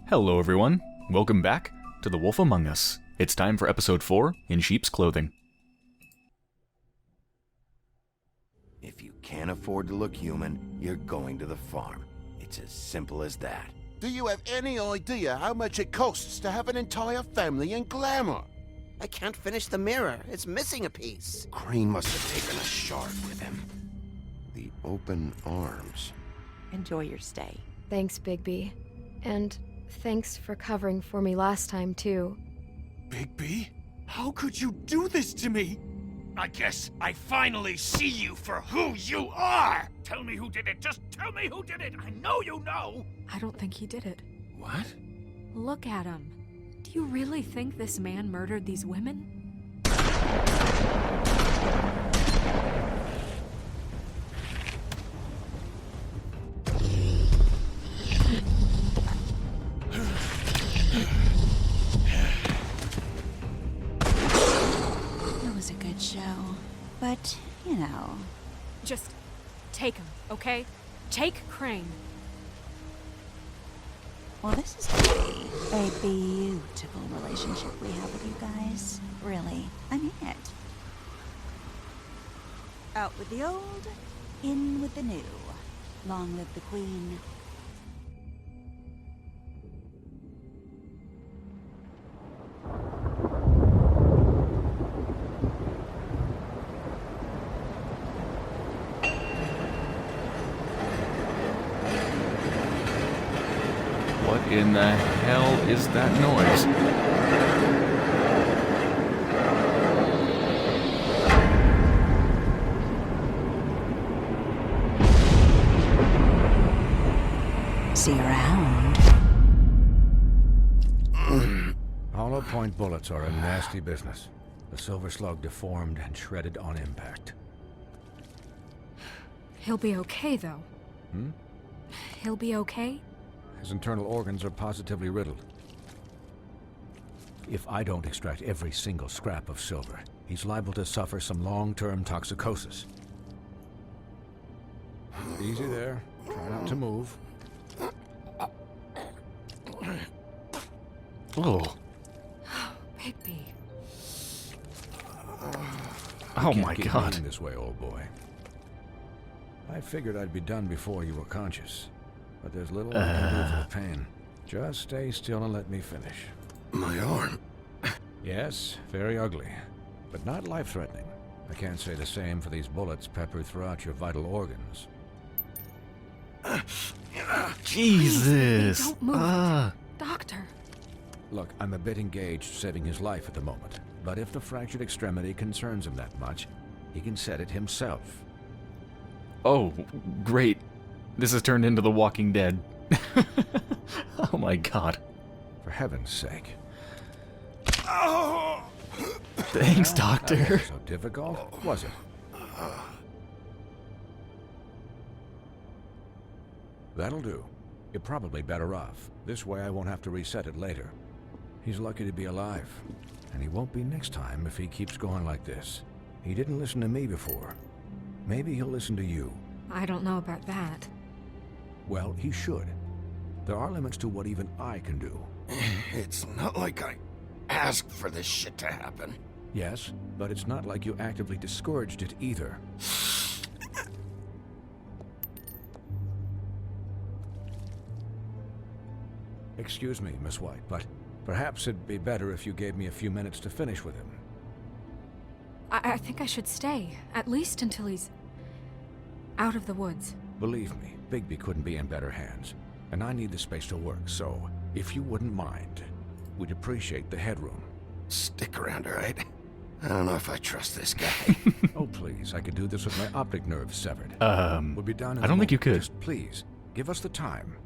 Hello everyone, welcome back to The Wolf Among Us. It's time for episode 4, In Sheep's Clothing. If you can't afford to look human, you're going to the farm. It's as simple as that. Do you have any idea how much it costs to have an entire family in Glamour? I can't finish the mirror. It's missing a piece. Crane must have taken a shard with him. The open arms. Enjoy your stay. Thanks, Bigby. And thanks for covering for me last time, too. Bigby? How could you do this to me? I guess I finally see you for who you are! Tell me who did it! Just tell me who did it! I know you know! I don't think he did it. What? Look at him. Do you really think this man murdered these women? It was a good show. But, you know. Just take him, okay? Take Crane. Well, this is gonna be a beautiful relationship we have with you guys. Really. I mean it. Out with the old, in with the new. Long live the Queen. What in the hell is that noise? See you around. Hollow point bullets are a nasty business. The Silver Slug deformed and shredded on impact. He'll be okay, though. Hmm? He'll be okay? His internal organs are positively riddled. If I don't extract every single scrap of silver, he's liable to suffer some long-term toxicosis. Easy there. Try not to move. Oh. Bigby. Oh You my can't keep god. being this way, old boy. I figured I'd be done before you were conscious. But there's little I can do for the pain. Just stay still and let me finish. My arm. Yes, very ugly, but not life-threatening. I can't say the same for these bullets peppered throughout your vital organs. Jesus. Don't move. Ah. Doctor. Look, I'm a bit engaged saving his life at the moment, but if the fractured extremity concerns him that much, he can set it himself. Oh, great. This has turned into The Walking Dead. Oh my god. For heaven's sake. Thanks, That Doctor. wasn't so difficult, was it? That'll do. You're probably better off. This way I won't have to reset it later. He's lucky to be alive. And he won't be next time if he keeps going like this. He didn't listen to me before. Maybe he'll listen to you. I don't know about that. Well, he should. There are limits to what even I can do. It's not like I asked for this shit to happen. Yes, but it's not like you actively discouraged it either. Excuse me, Miss White, but perhaps it'd be better if you gave me a few minutes to finish with him. I think I should stay, at least until he's out of the woods. Believe me, Bigby couldn't be in better hands, and I need the space to work, so if you wouldn't mind, we'd appreciate the headroom. Stick around, all right? I don't know if I trust this guy. Oh, please, I could do this with my optic nerve severed. We'll be done in I a don't think you moment. could. Just please, give us the time.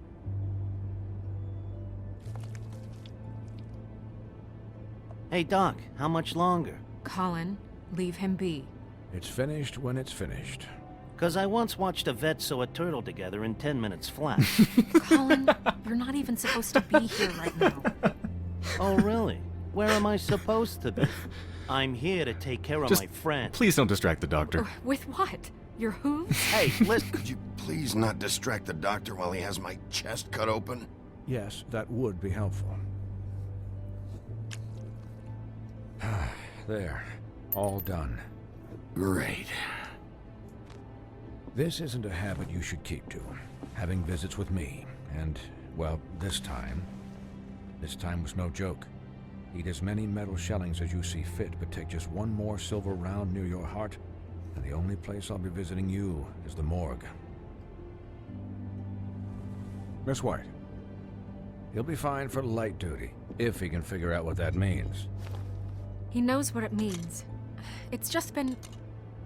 Hey, Doc, how much longer? Colin, leave him be. It's finished when it's finished. 'Cause I once watched a vet sew a turtle together in 10 minutes flat. Colin, you're not even supposed to be here right now. Oh, really? Where am I supposed to be? I'm here to take care of Just my friend. Please don't distract the doctor. With what? Your hooves? Hey, listen. Could you please not distract the doctor while he has my chest cut open? Yes, that would be helpful. There. All done. Great. This isn't a habit you should keep to. Having visits with me. And, well, this time was no joke. Eat as many metal shellings as you see fit, but take just one more silver round near your heart, and the only place I'll be visiting you is the morgue. Miss White. He'll be fine for light duty, if he can figure out what that means. He knows what it means. It's just been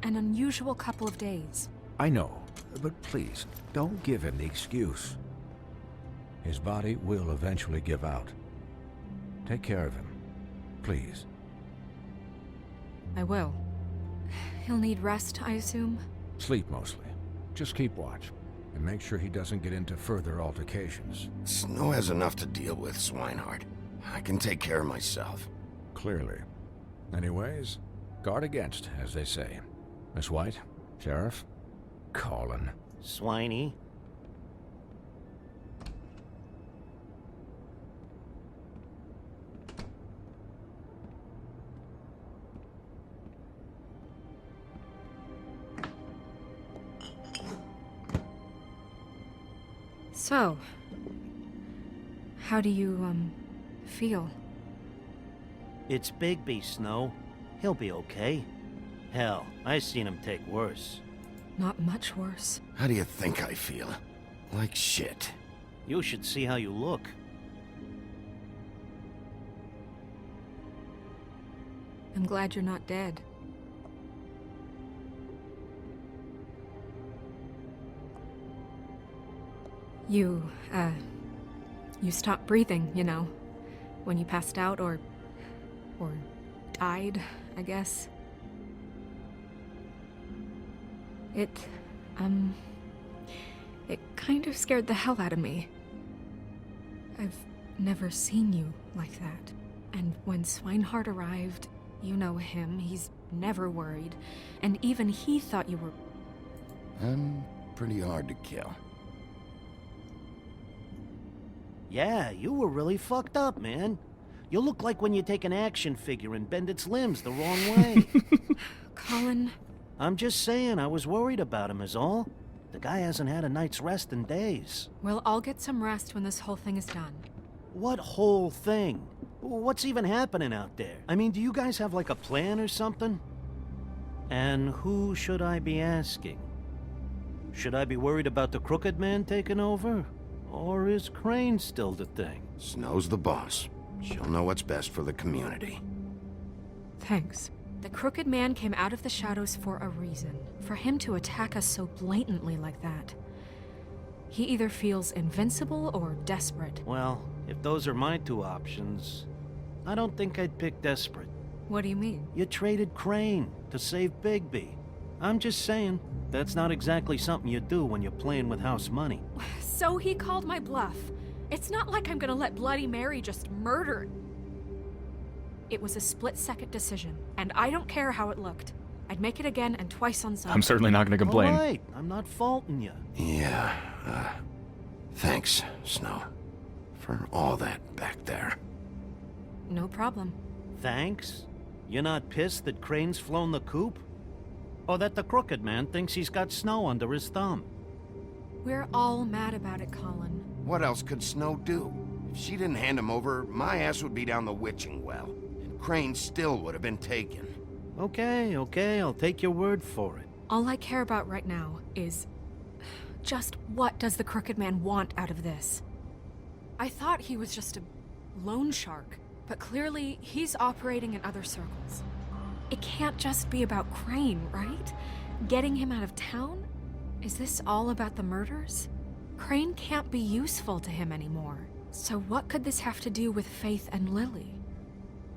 an unusual couple of days. I know, but please, don't give him the excuse. His body will eventually give out. Take care of him, please. I will. He'll need rest, I assume? Sleep mostly. Just keep watch, and make sure he doesn't get into further altercations. Snow has enough to deal with, Swinehart. I can take care of myself. Clearly. Anyways, guard against, as they say. Miss White, Sheriff, Colin. Swiney. So, how do you, feel? It's Bigby, Snow. He'll be okay. Hell, I seen him take worse. Not much worse. How do you think I feel? Like shit. You should see how you look. I'm glad you're not dead. You stopped breathing, you know, when you passed out or died, I guess. It kind of scared the hell out of me. I've never seen you like that. And when Swinehart arrived, you know him, he's never worried. And even he thought you were... I'm pretty hard to kill. Yeah, you were really fucked up, man. You look like when you take an action figure and bend its limbs the wrong way. Colin... I'm just saying, I was worried about him is all. The guy hasn't had a night's rest in days. Well, I'll get some rest when this whole thing is done. What whole thing? What's even happening out there? I mean, do you guys have like a plan or something? And who should I be asking? Should I be worried about the Crooked Man taking over? Or is Crane still the thing? Snow's the boss. She'll know what's best for the community. Thanks. The Crooked Man came out of the shadows for a reason. For him to attack us so blatantly like that. He either feels invincible or desperate. Well, if those are my two options, I don't think I'd pick desperate. What do you mean? You traded Crane to save Bigby. I'm just saying, that's not exactly something you do when you're playing with house money. So he called my bluff. It's not like I'm gonna let Bloody Mary just murder... It was a split-second decision, and I don't care how it looked. I'd make it again and twice on Sunday. I'm certainly not going to complain. All right, I'm not faulting you. Yeah, thanks, Snow, for all that back there. No problem. Thanks? You're not pissed that Crane's flown the coop? Or that the Crooked Man thinks he's got Snow under his thumb? We're all mad about it, Colin. What else could Snow do? If she didn't hand him over, my ass would be down the witching well. And Crane still would have been taken. Okay, I'll take your word for it. All I care about right now is... just what does the Crooked Man want out of this? I thought he was just a loan shark, but clearly he's operating in other circles. It can't just be about Crane, right? Getting him out of town? Is this all about the murders? Crane can't be useful to him anymore. So what could this have to do with Faith and Lily?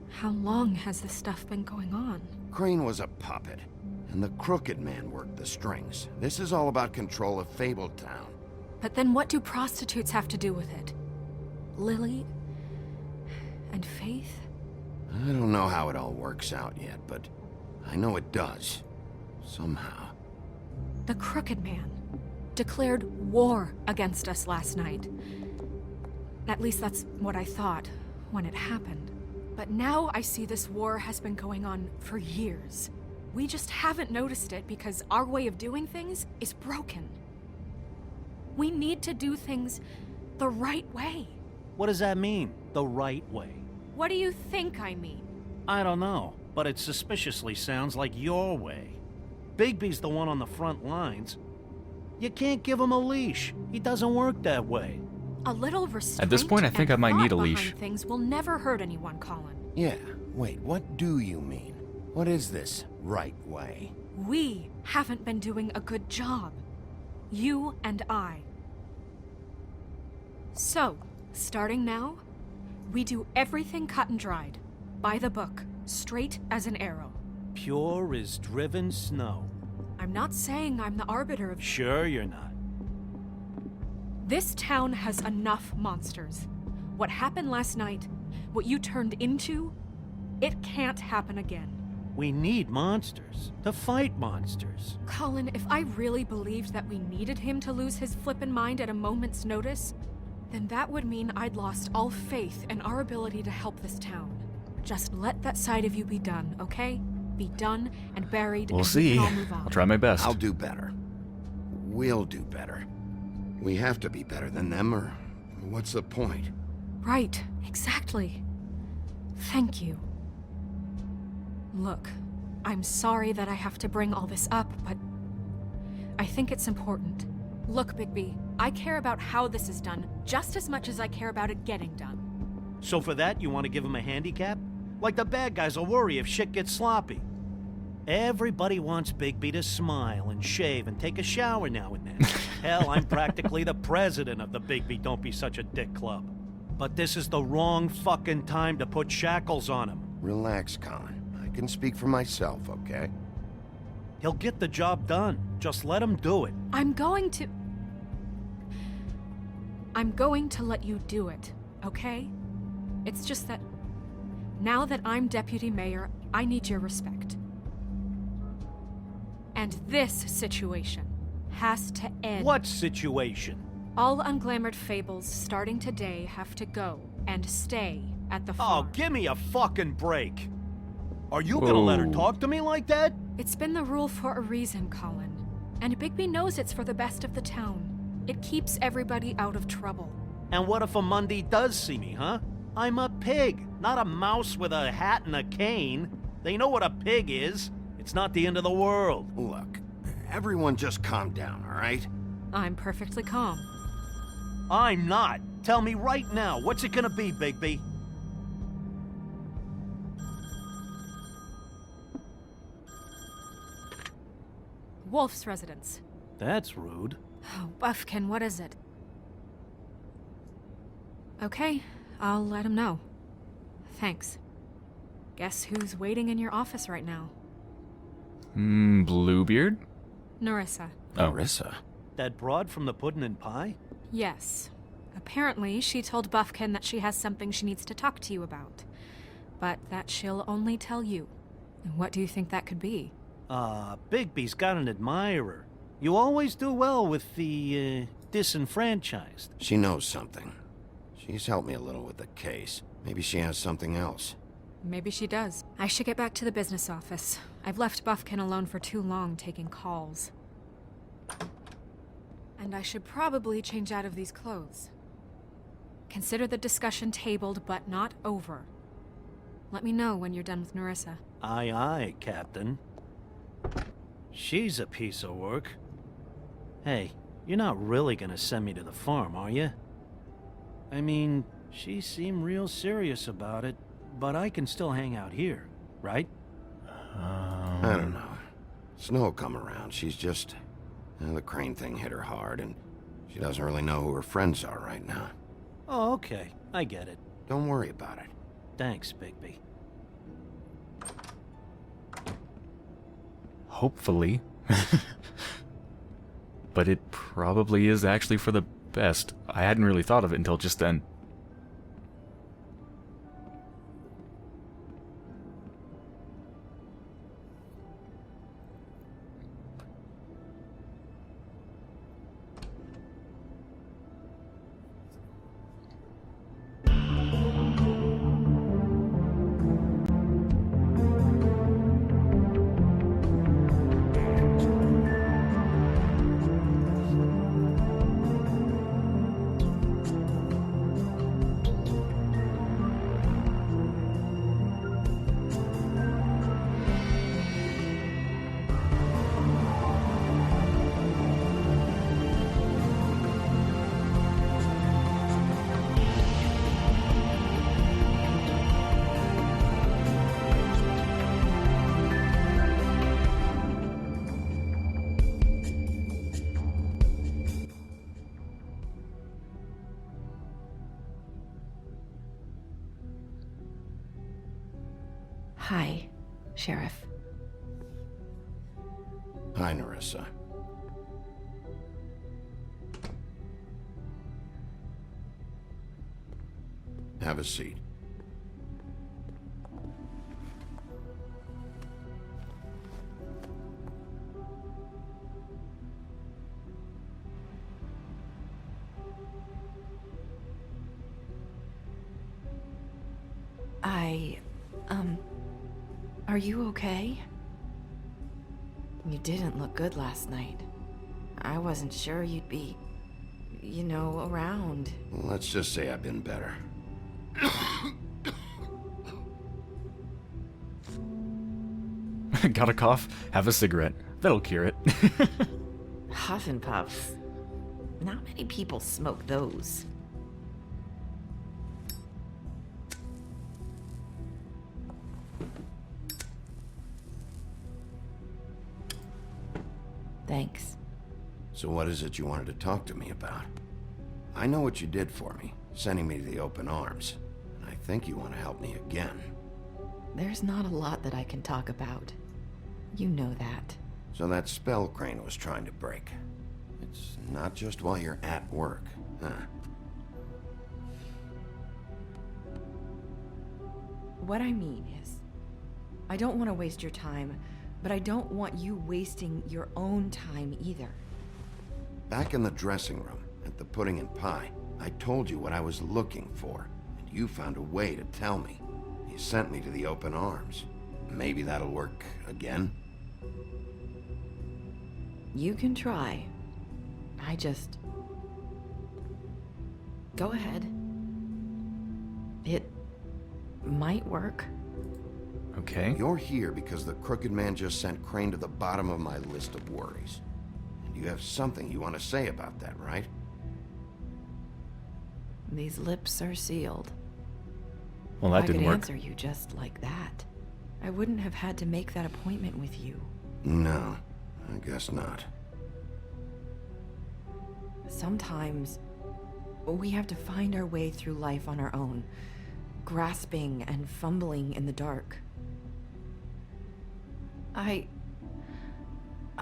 How long has this stuff been going on? Crane was a puppet, and the Crooked Man worked the strings. This is all about control of Fabletown. But then what do prostitutes have to do with it? Lily? And Faith? I don't know how it all works out yet, but I know it does. Somehow. The Crooked Man declared war against us last night. At least that's what I thought when it happened. But now I see this war has been going on for years. We just haven't noticed it because our way of doing things is broken. We need to do things the right way. What does that mean, the right way? What do you think I mean? I don't know, but it suspiciously sounds like your way. Bigby's the one on the front lines. You can't give him a leash. He doesn't work that way. A little restraint At this point, I think I and might need a thought leash. behind things will never hurt anyone, Colin. Yeah, wait, what do you mean? What is this right way? We haven't been doing a good job. You and I. So, starting now, we do everything cut and dried. By the book, straight as an arrow. Pure as driven snow. I'm not saying I'm the arbiter of... Sure you're not. This town has enough monsters. What happened last night, what you turned into, it can't happen again. We need monsters to fight monsters. Colin, if I really believed that we needed him to lose his flippin' mind at a moment's notice, then that would mean I'd lost all faith in our ability to help this town. Just let that side of you be done, okay? Be done and buried. We'll and see. We can all move on. I'll try my best. I'll do better. We'll do better. We have to be better than them, or what's the point? Right, exactly. Thank you. Look, I'm sorry that I have to bring all this up, but I think it's important. Look, Bigby, I care about how this is done just as much as I care about it getting done. So for that, you want to give him a handicap? Like the bad guys will worry if shit gets sloppy. Everybody wants Bigby to smile and shave and take a shower now and then. Hell, I'm practically the president of the Bigby Don't Be Such a Dick Club. But this is the wrong fucking time to put shackles on him. Relax, Colin. I can speak for myself, okay? He'll get the job done. Just let him do it. I'm going to let you do it, okay? It's just that now that I'm deputy mayor, I need your respect. And this situation has to end. What situation? All unglamored fables starting today have to go and stay at the farm. Oh, give me a fucking break. Are you gonna let her Whoa. talk to me like that? It's been the rule for a reason, Colin. And Bigby knows it's for the best of the town. It keeps everybody out of trouble. And what if a Mundy does see me, huh? I'm a pig, not a mouse with a hat and a cane. They know what a pig is. It's not the end of the world. Look, everyone just calm down, all right? I'm perfectly calm. I'm not. Tell me right now, what's it gonna be, Bigby? Wolf's residence. That's rude. Oh, Buffkin, what is it? Okay, I'll let him know. Thanks. Guess who's waiting in your office right now? Bluebeard? Narissa. Oh. Marissa. That broad from the puddin' and pie? Yes. Apparently, she told Buffkin that she has something she needs to talk to you about. But that she'll only tell you. And what do you think that could be? Bigby's got an admirer. You always do well with the, disenfranchised. She knows something. She's helped me a little with the case. Maybe she has something else. Maybe she does. I should get back to the business office. I've left Buffkin alone for too long taking calls. And I should probably change out of these clothes. Consider the discussion tabled but not over. Let me know when you're done with Narissa. Aye, aye, Captain. She's a piece of work. Hey, you're not really gonna send me to the farm, are you? I mean, she seemed real serious about it, but I can still hang out here, right? I don't know. Snow come around. She's just... the Crane thing hit her hard, and she doesn't really know who her friends are right now. Oh, okay. I get it. Don't worry about it. Thanks, Bigby. Hopefully. But it probably is actually for the best. I hadn't really thought of it until just then. Hi, Sheriff. Hi, Nerissa. Have a seat. Are you okay? You didn't look good last night. I wasn't sure you'd be, around. Let's just say I've been better. Got a cough? Have a cigarette. That'll cure it. Huff and puffs. Not many people smoke those. Thanks. So what is it you wanted to talk to me about? I know what you did for me, sending me to the open arms. And I think you want to help me again. There's not a lot that I can talk about. You know that. So that spell Crane was trying to break. It's not just while you're at work, huh? What I mean is, I don't want to waste your time, but I don't want you wasting your own time either. Back in the dressing room, at the pudding and pie, I told you what I was looking for, and you found a way to tell me. You sent me to the open arms. Maybe that'll work again? You can try. Go ahead. It might work. Okay. You're here because the Crooked Man just sent Crane to the bottom of my list of worries. And you have something you want to say about that, right? These lips are sealed. Well, that I didn't could work. answer you just like that. I wouldn't have had to make that appointment with you. No, I guess not. Sometimes we have to find our way through life on our own, grasping and fumbling in the dark. I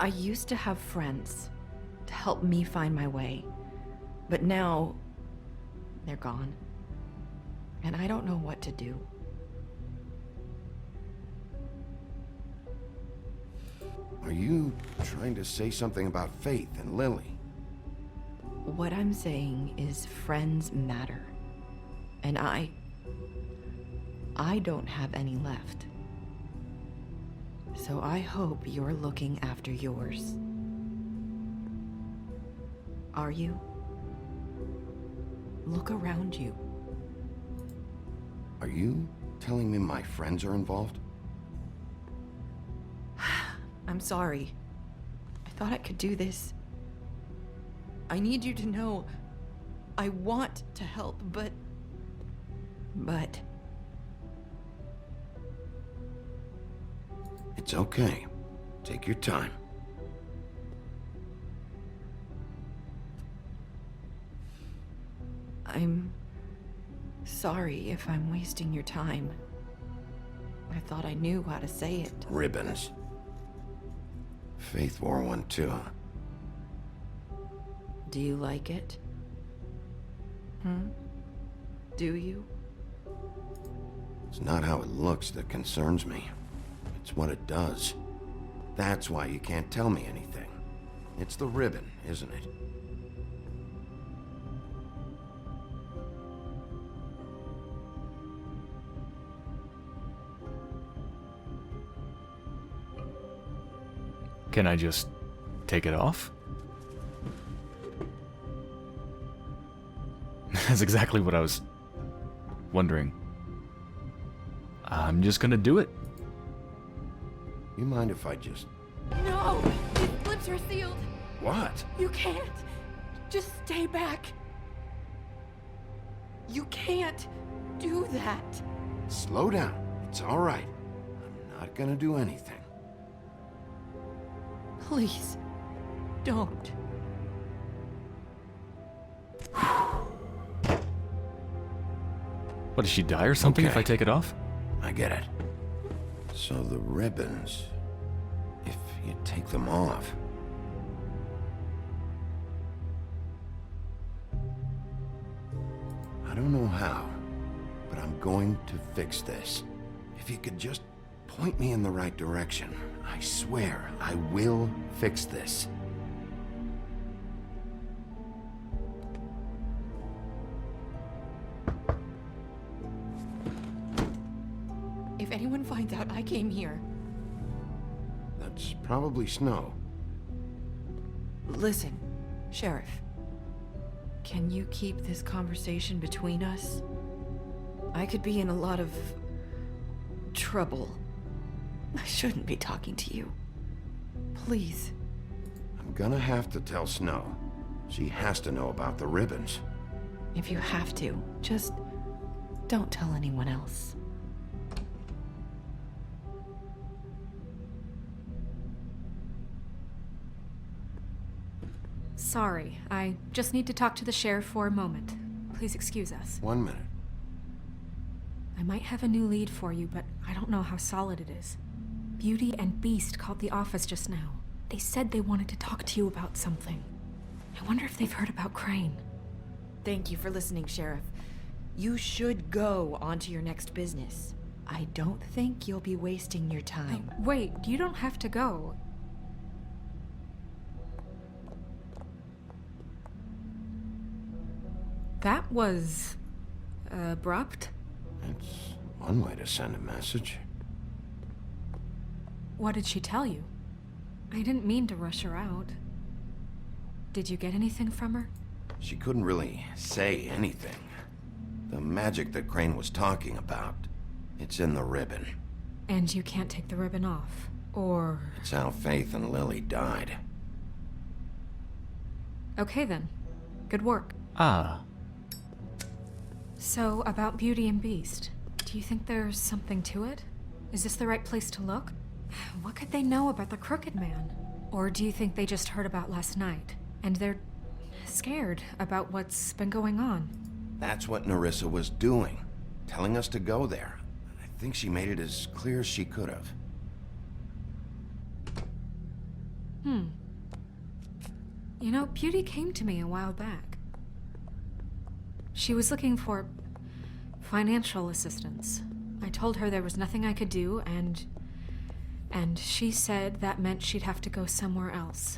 used to have friends to help me find my way, but now they're gone, and I don't know what to do. Are you trying to say something about Faith and Lily? What I'm saying is friends matter, and I don't have any left. So I hope you're looking after yours. Are you? Look around you. Are you telling me my friends are involved? I'm sorry. I thought I could do this. I need you to know I want to help, but... It's okay. Take your time. I'm sorry if I'm wasting your time. I thought I knew how to say it. Ribbons. Faith wore one too, huh? Do you like it? Do you? It's not how it looks that concerns me. It's what it does. That's why you can't tell me anything. It's the ribbon, isn't it? Can I just take it off? That's exactly what I was wondering. I'm just gonna do it. You mind if I just... No! These lips are sealed! What? You can't! Just stay back! You can't do that! Slow down. It's all right. I'm not gonna do anything. Please, don't. What, does she die or something if Okay. I take it off? I get it. So the ribbons, if you take them off... I don't know how, but I'm going to fix this. If you could just point me in the right direction, I swear I will fix this. If anyone finds out I came here... That's probably Snow. Listen, Sheriff. Can you keep this conversation between us? I could be in a lot of... trouble. I shouldn't be talking to you. Please. I'm gonna have to tell Snow. She has to know about the ribbons. If you have to, just don't tell anyone else. Sorry, I just need to talk to the sheriff for a moment. Please excuse us. 1 minute. I might have a new lead for you, but I don't know how solid it is. Beauty and Beast called the office just now. They said they wanted to talk to you about something. I wonder if they've heard about Crane. Thank you for listening, Sheriff. You should go on to your next business. I don't think you'll be wasting your time. Wait, you don't have to go. That was... abrupt? It's one way to send a message. What did she tell you? I didn't mean to rush her out. Did you get anything from her? She couldn't really say anything. The magic that Crane was talking about, it's in the ribbon. And you can't take the ribbon off, or... It's how Faith and Lily died. Okay then. Good work. Ah. So, about Beauty and Beast, do you think there's something to it? Is this the right place to look? What could they know about the Crooked Man? Or do you think they just heard about last night, and they're scared about what's been going on? That's what Nerissa was doing, telling us to go there. I think she made it as clear as she could have. You know, Beauty came to me a while back. She was looking for financial assistance. I told her there was nothing I could do, and she said that meant she'd have to go somewhere else.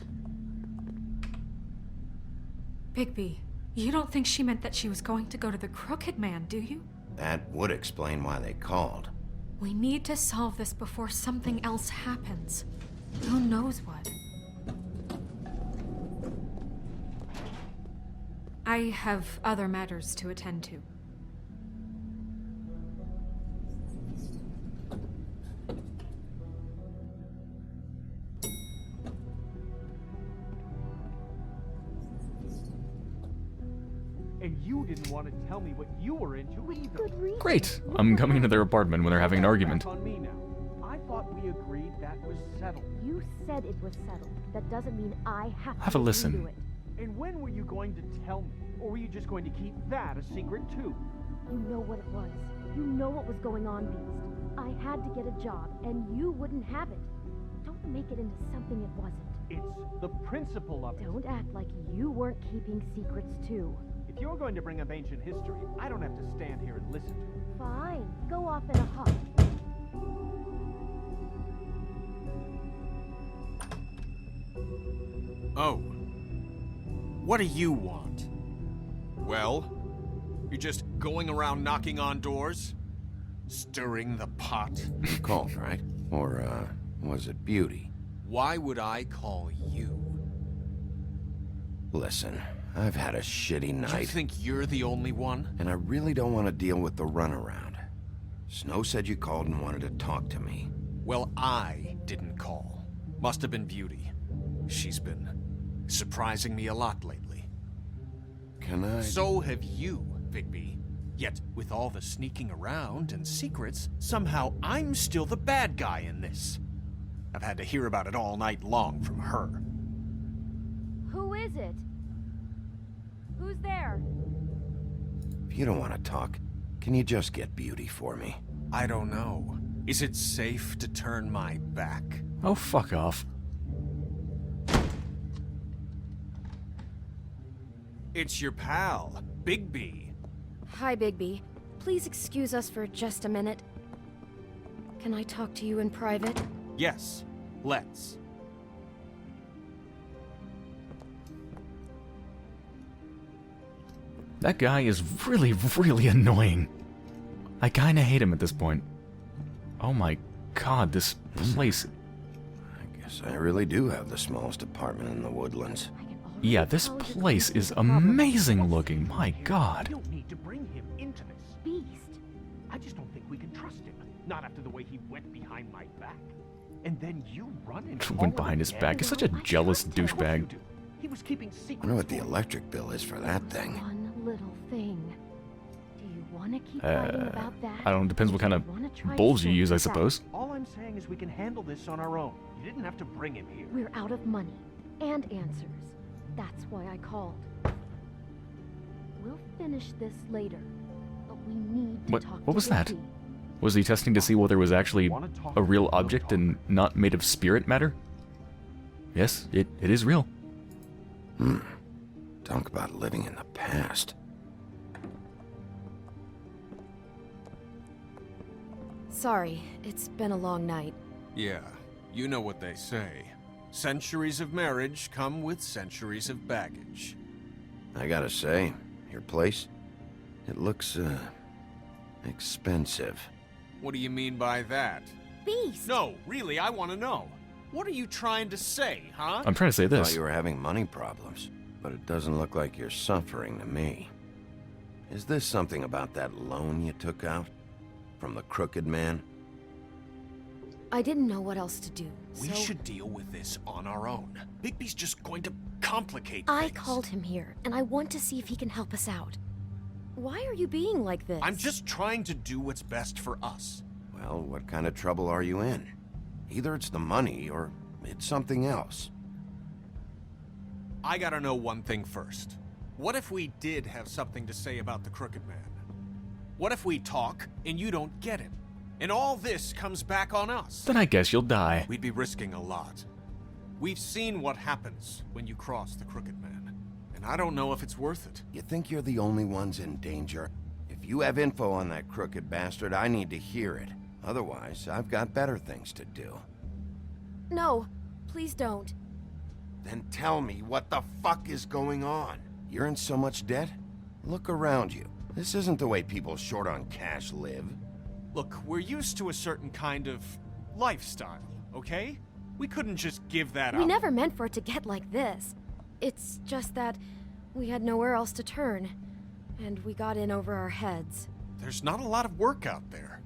Bigby, you don't think she meant that she was going to go to the Crooked Man, do you? That would explain why they called. We need to solve this before something else happens. Who knows what? I have other matters to attend to. And you didn't want to tell me what you were into either. Great. I'm coming into their apartment when they're having an argument. On me now. I thought we agreed that was settled. You said it was settled. That doesn't mean I have to Have a listen. do it. And when were you going to tell me? Or were you just going to keep that a secret too? You know what it was. You know what was going on, Beast. I had to get a job, and you wouldn't have it. Don't make it into something it wasn't. It's the principle of it. Don't act like you weren't keeping secrets too. If you're going to bring up ancient history, I don't have to stand here and listen to it. Fine. Go off in a huff. Oh. What do you want? Well, you're just going around knocking on doors? Stirring the pot? You called, right? Or, was it Beauty? Why would I call you? Listen, I've had a shitty night. You think you're the only one? And I really don't want to deal with the runaround. Snow said you called and wanted to talk to me. Well, I didn't call. Must have been Beauty. She's been surprising me a lot lately. Can I... So have you, Bigby. Yet, with all the sneaking around and secrets, somehow I'm still the bad guy in this. I've had to hear about it all night long from her. Who is it? Who's there? If you don't want to talk, can you just get Beauty for me? I don't know. Is it safe to turn my back? Oh, fuck off. It's your pal, Bigby. Hi, Bigby. Please excuse us for just a minute. Can I talk to you in private? Yes, let's. That guy is really, really annoying. I kinda hate him at this point. Oh my god, this place... I guess I really do have the smallest apartment in the Woodlands. Yeah, this place is amazing looking, my god. You don't need to bring him into this. Beast. I just don't think we can trust him. Not after the way he went behind my back. And then you run and call Went him behind his again? back. He's such a jealous Of course douchebag. you do. He was keeping secrets. I wonder what the electric bill is for that thing. One little thing. Do you want to keep fighting about that? I don't know, depends what kind of Wanna try to bulbs you sort use, I this out? suppose. All I'm saying is we can handle this on our own. You didn't have to bring him here. We're out of money and answers. That's why I called. We'll finish this later, but we need to talk to What was that? Bigby. Was he testing to see whether it was actually a real object and not made of spirit matter? Yes, it is real. Talk about living in the past. Sorry, it's been a long night. Yeah, you know what they say. Centuries of marriage come with centuries of baggage. I gotta say, your place, it looks, expensive. What do you mean by that? Beast! No, really, I want to know. What are you trying to say, huh? I'm trying to say Thought this. you were having money problems, but it doesn't look like you're suffering to me. Is this something about that loan you took out? From the Crooked Man? I didn't know what else to do, We so should deal with this on our own. Bigby's just going to complicate I things. called him here, and I want to see if he can help us out. Why are you being like this? I'm just trying to do what's best for us. Well, what kind of trouble are you in? Either it's the money, or it's something else. I gotta know one thing first. What if we did have something to say about the Crooked Man? What if we talk, and you don't get him? And all this comes back on us? Then I guess you'll die. We'd be risking a lot. We've seen what happens when you cross the Crooked Man, and I don't know if it's worth it. You think you're the only ones in danger? If you have info on that crooked bastard, I need to hear it. Otherwise, I've got better things to do. No, please don't. Then tell me what the fuck is going on? You're in so much debt? Look around you. This isn't the way people short on cash live. Look, we're used to a certain kind of lifestyle, okay? We couldn't just give that up. We never meant for it to get like this. It's just that we had nowhere else to turn, and we got in over our heads. There's not a lot of work out there.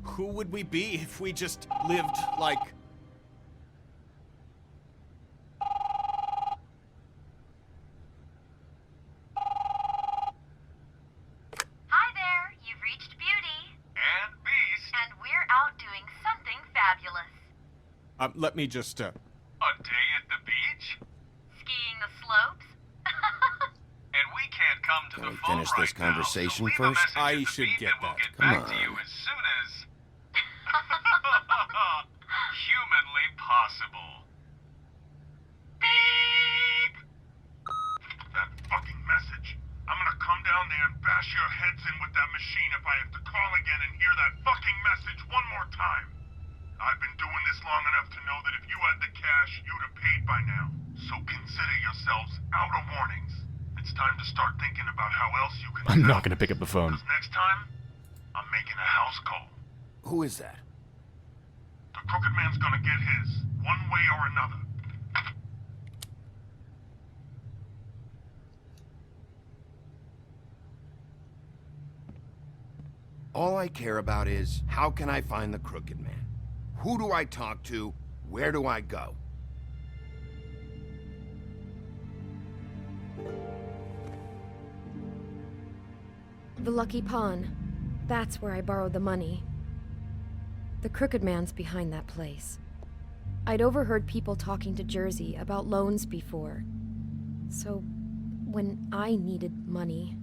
Who would we be if we just lived like... Hi there, you've reached Beauty. And Beast. And we're out doing something fabulous. let me just, A day at the beach? Skiing the slopes? And we can't come to Can the we phone finish right this conversation now, so leave a first? message I at the should beep get and we'll that. get Come back on. to you as soon as... humanly possible. Beep! That fucking message. I'm gonna come down there and bash your heads in with that machine if I have to call again and hear that fucking message one more time. I've been doing this long enough to know that if you had the cash, you'd have paid by now. So consider yourselves out of warnings. It's time to start thinking about how else you can... I'm not gonna pick up the phone. 'Cause next time, I'm making a house call. Who is that? The Crooked Man's gonna get his, one way or another. All I care about is, how can I find the Crooked Man? Who do I talk to? Where do I go? The Lucky Pawn. That's where I borrowed the money. The Crooked Man's behind that place. I'd overheard people talking to Jersey about loans before. So, when I needed money,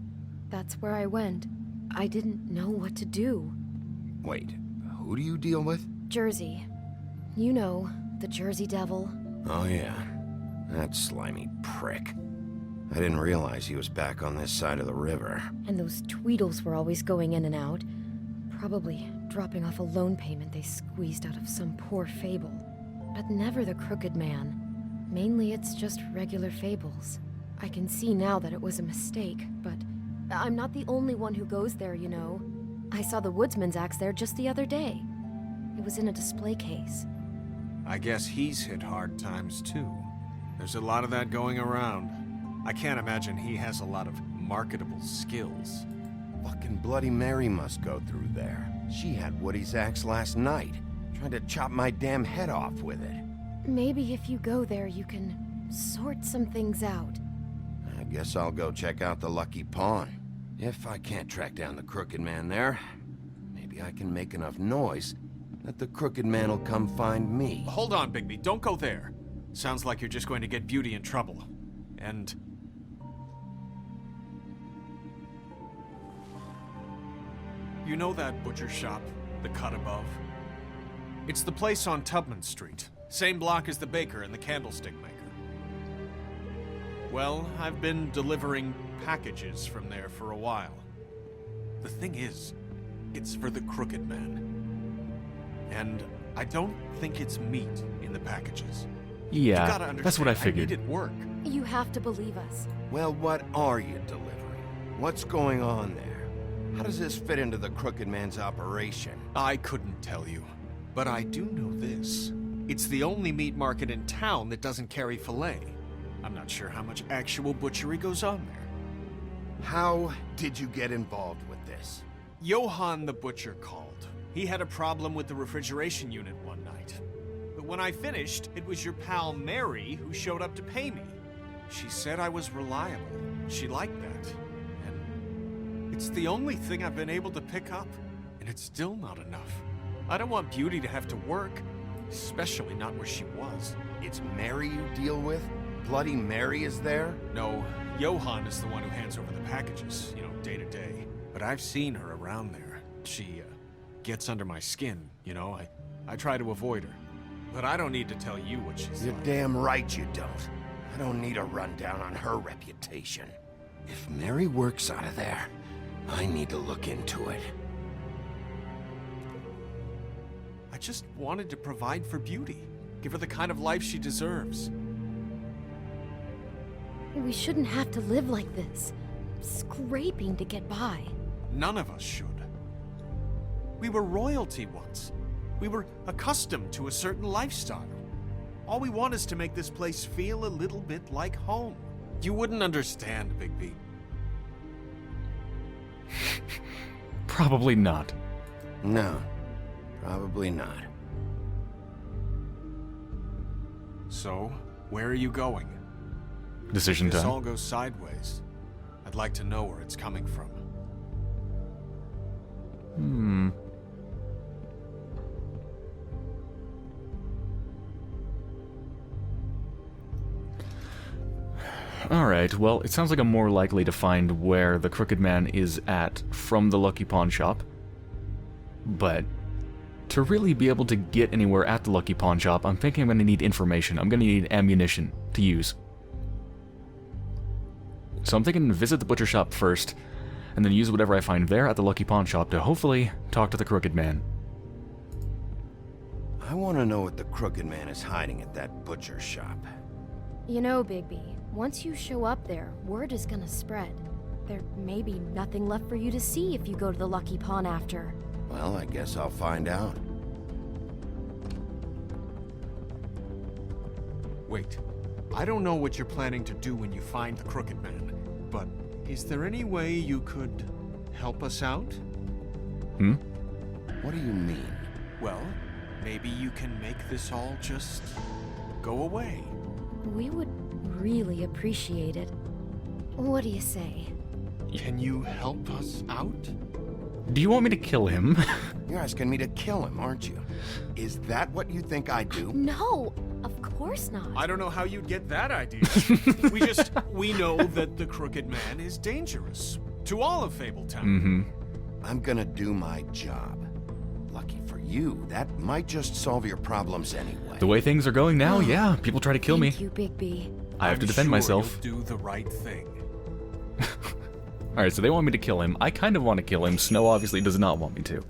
that's where I went. I didn't know what to do. Wait, Who do you deal with? Jersey. You know, the Jersey Devil. Oh yeah, that slimy prick. I didn't realize he was back on this side of the river. And those Tweedles were always going in and out. Probably dropping off a loan payment they squeezed out of some poor fable. But never the Crooked Man. Mainly it's just regular fables. I can see now that it was a mistake, but I'm not the only one who goes there, you know. I saw the Woodsman's axe there just the other day. It was in a display case. I guess he's hit hard times too. There's a lot of that going around. I can't imagine he has a lot of marketable skills. Fucking Bloody Mary must go through there. She had Woody's axe last night. Tried to chop my damn head off with it. Maybe if you go there, you can sort some things out. I guess I'll go check out the Lucky Pawn. If I can't track down the Crooked Man there, maybe I can make enough noise that the Crooked Man will come find me. Hold on, Bigby. Don't go there. Sounds like you're just going to get Beauty in trouble. And... you know that butcher shop, the cut above? It's the place on Tubman Street. Same block as the baker and the candlestick maker. Well, I've been delivering packages from there for a while. The thing is, it's for the Crooked Man. And I don't think it's meat in the packages. You gotta Yeah, understand, that's what I figured. I needed work. You have to believe us. Well, what are you delivering? What's going on there? How does this fit into the Crooked Man's operation? I couldn't tell you, but I do know this. It's the only meat market in town that doesn't carry filet. I'm not sure how much actual butchery goes on there. How did you get involved with this? Johann the butcher called. He had a problem with the refrigeration unit one night. But when I finished, it was your pal Mary who showed up to pay me. She said I was reliable. She liked that. And it's the only thing I've been able to pick up. And it's still not enough. I don't want Beauty to have to work, especially not where she was. It's Mary you deal with? Bloody Mary is there? No, Johann is the one who hands over the packages, you know, day to day. But I've seen her around there. She, gets under my skin, you know? I try to avoid her. But I don't need to tell you what she's You're like. damn right you don't. I don't need a rundown on her reputation. If Mary works out of there, I need to look into it. I just wanted to provide for Beauty. Give her the kind of life she deserves. We shouldn't have to live like this, scraping to get by. None of us should. We were royalty once. We were accustomed to a certain lifestyle. All we want is to make this place feel a little bit like home. You wouldn't understand, Bigby. Probably not. No, probably not. So, where are you going? Decision If this time. all goes sideways, I'd like to know where it's coming from. Alright, well, it sounds like I'm more likely to find where the Crooked Man is at from the Lucky Pawn Shop. But to really be able to get anywhere at the Lucky Pawn Shop, I'm thinking I'm going to need information. I'm going to need ammunition to use. So I'm thinking visit the butcher shop first, and then use whatever I find there at the Lucky Pawn Shop to hopefully talk to the Crooked Man. I want to know what the Crooked Man is hiding at that butcher shop. You know, Bigby, once you show up there, word is gonna spread. There may be nothing left for you to see if you go to the Lucky Pawn after. Well, I guess I'll find out. Wait, I don't know what you're planning to do when you find the Crooked Man, but is there any way you could help us out? What do you mean? Well, maybe you can make this all just go away. We would really appreciate it. What do you say? Can you help us out? Do you want me to kill him? You're asking me to kill him, aren't you? Is that what you think I do? No, of course not. I don't know how you'd get that idea. we know that the Crooked Man is dangerous to all of Fabletown. I'm gonna do my job. Lucky for you, that might just solve your problems anyway. The way things are going now, yeah, people try to kill me. Thank you, Bigby. I have to defend myself. You'll do the right thing. Alright, so they want me to kill him. I kind of want to kill him. Snow obviously does not want me to.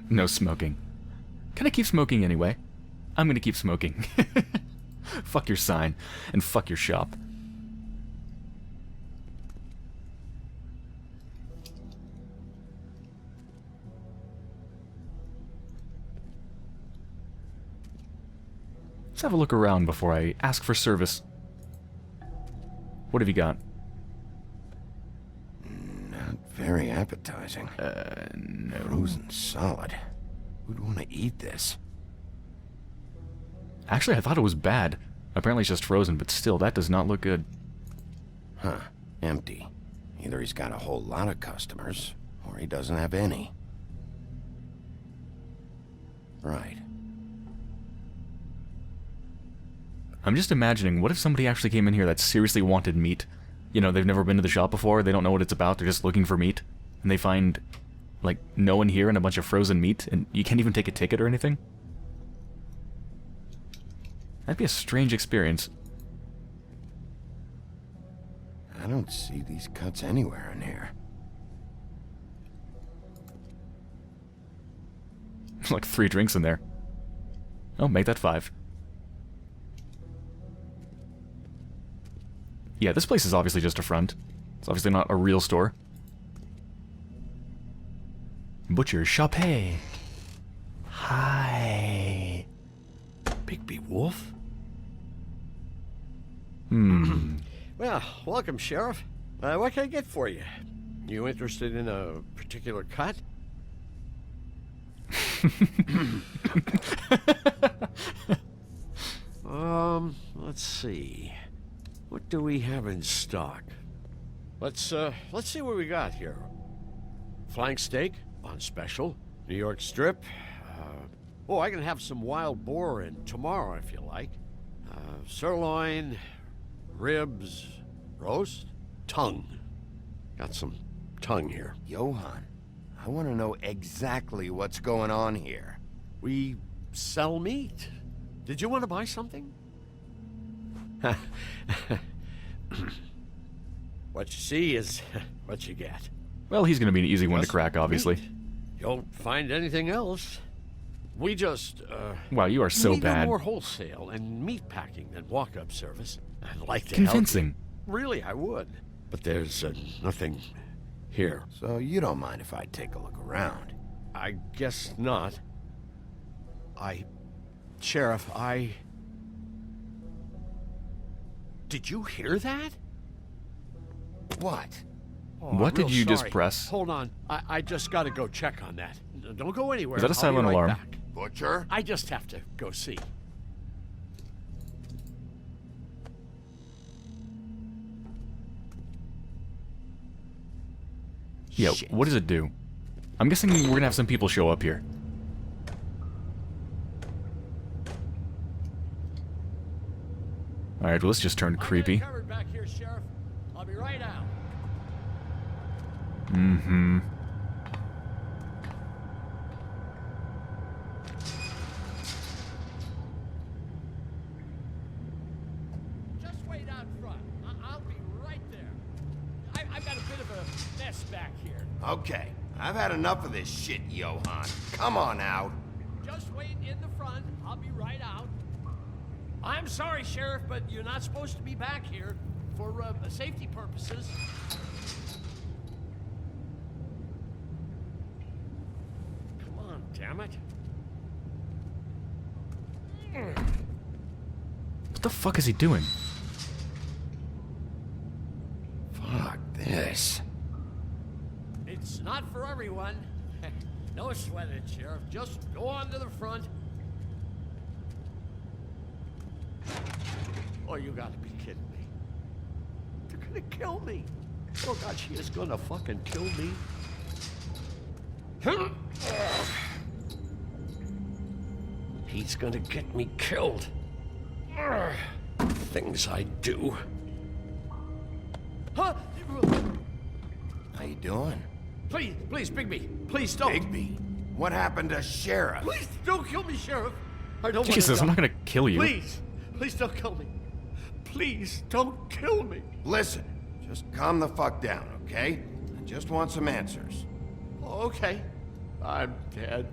No smoking. Can I keep smoking anyway? I'm gonna keep smoking. Fuck your sign, and fuck your shop. Let's have a look around before I ask for service. What have you got? Not very appetizing. No. Frozen solid. Who'd want to eat this? Actually, I thought it was bad. Apparently it's just frozen, but still, that does not look good. Huh. Empty. Either he's got a whole lot of customers, or he doesn't have any. Right. I'm just imagining, what if somebody actually came in here that seriously wanted meat? You know, they've never been to the shop before, they don't know what it's about, they're just looking for meat. And they find, like, no one here and a bunch of frozen meat, and you can't even take a ticket or anything? That'd be a strange experience. I don't see these cuts anywhere in here. Like 3 drinks in there. Oh, make that 5. Yeah, this place is obviously just a front. It's obviously not a real store. Butcher shop. Hey. Hi. Bigby Wolf? Well, welcome, Sheriff. What can I get for you? You interested in a particular cut? Let's see. What do we have in stock? Let's see what we got here. Flank steak on special. New York strip. Oh, I can have some wild boar in tomorrow if you like. Sirloin, ribs, roast, tongue. Got some tongue here. Johann, I want to know exactly what's going on here. We sell meat. Did you want to buy something? What you see is what you get. Well, he's gonna be an easy one to crack, obviously. You don't find anything else. We just, Wow, you are so we do bad. more wholesale and meat packing than walk-up service. I'd like to Convincing. help you. Really, I would. But there's nothing here. So you don't mind if I take a look around? I guess not. Sheriff, Did you hear that? What? Oh, What did real you just sorry. press? Hold on. I just gotta go check on that. Don't go anywhere. Is that a I'll be silent right alarm? back. Butcher? I just have to go see. Yeah, what does it do? I'm guessing we're gonna have some people show up here. Alright, well, this just turned creepy. Covered back here, Sheriff. I'll be right out. Mm-hmm. Just wait out front. I'll be right there. I've got a bit of a mess back here. Okay, I've had enough of this shit, Johann. Come on out. Just wait in the front. I'll be right out. I'm sorry, Sheriff, but you're not supposed to be back here for safety purposes. Come on, damn it. What the fuck is he doing? Fuck this. It's not for everyone. No sweat it, Sheriff. Just go on to the front. Oh, you gotta be kidding me. They're gonna kill me. Oh, God, she is gonna fucking kill me. He's gonna get me killed. Things I do. Huh? How you doing? Please, please, Bigby. Please don't. Bigby? What happened to Sheriff? Please don't kill me, Sheriff. I don't want to Jesus, die. I'm not gonna kill you. Please, please don't kill me. Please don't kill me. Listen, just calm the fuck down, okay? I just want some answers. Okay, I'm dead.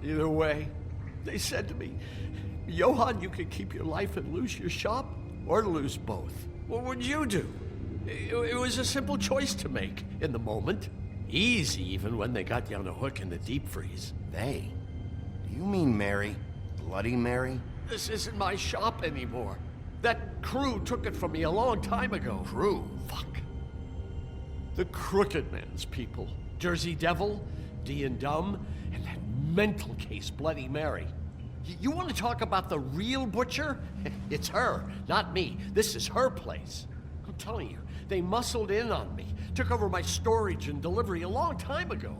Either way, they said to me, Johann, you could keep your life and lose your shop, or lose both. What would you do? It was a simple choice to make in the moment. Easy, even when they got you on a hook in the deep freeze. They? Do you mean Mary? Bloody Mary? This isn't my shop anymore. That crew took it from me a long time ago. Crew? Fuck. The Crooked Man's people. Jersey Devil, D and Dumb, and that mental case, Bloody Mary. You want to talk about the real butcher? It's her, not me. This is her place. I'm telling you, they muscled in on me, took over my storage and delivery a long time ago.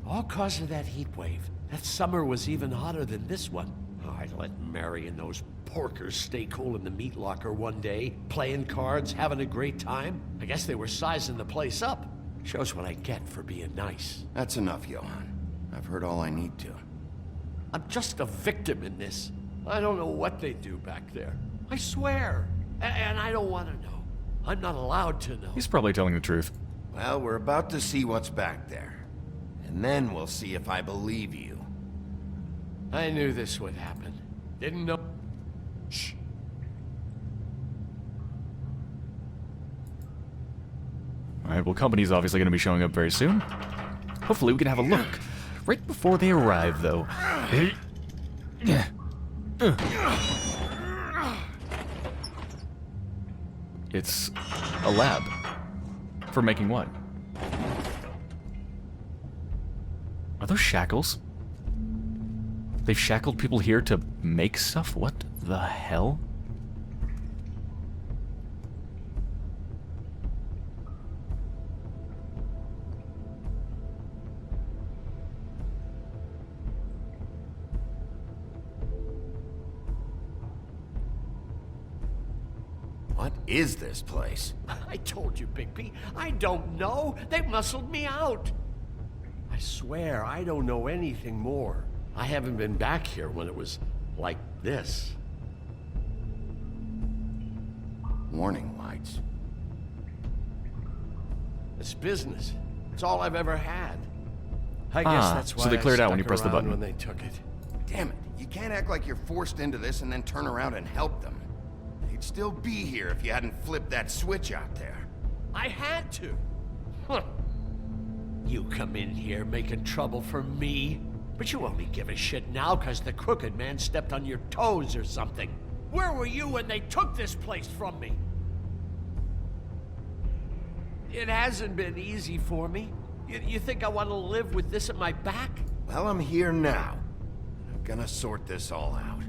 All cause of that heat wave. That summer was even hotter than this one. Oh, I let Mary and those porkers stay cool in the meat locker one day, playing cards, having a great time. I guess they were sizing the place up. Shows what I get for being nice. That's enough, Johann. I've heard all I need to. I'm just a victim in this. I don't know what they do back there. I swear. And I don't want to know. I'm not allowed to know. He's probably telling the truth. Well, we're about to see what's back there. And then we'll see if I believe you. I knew this would happen. Didn't know. Shh. Alright, well, company's obviously going to be showing up very soon. Hopefully we can have a look. Right before they arrive, though. It's a lab. For making what? Are those shackles? They've shackled people here to make stuff? What the hell? What is this place? I told you, Bigby. I don't know. They muscled me out. I swear, I don't know anything more. I haven't been back here when it was like this. Warning lights. It's business. It's all I've ever had. I guess that's why so they cleared I out when you stuck pressed the around button. when they took it. Damn it. You can't act like you're forced into this and then turn around and help them. They'd still be here if you hadn't flipped that switch out there. I had to. Huh. You come in here making trouble for me, but you only give a shit now because the Crooked Man stepped on your toes or something. Where were you when they took this place from me? It hasn't been easy for me. You think I want to live with this at my back? Well, I'm here now. I'm gonna sort this all out.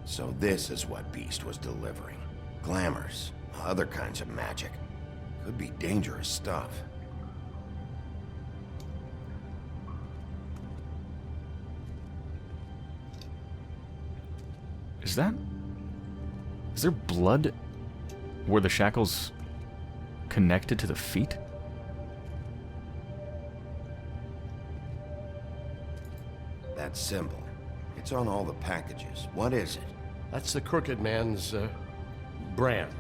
So this is what Beast was delivering. Glamours, other kinds of magic. Could be dangerous stuff. Is there blood where the shackles connected to the feet? That symbol. It's on all the packages. What is it? That's the Crooked Man's, brand.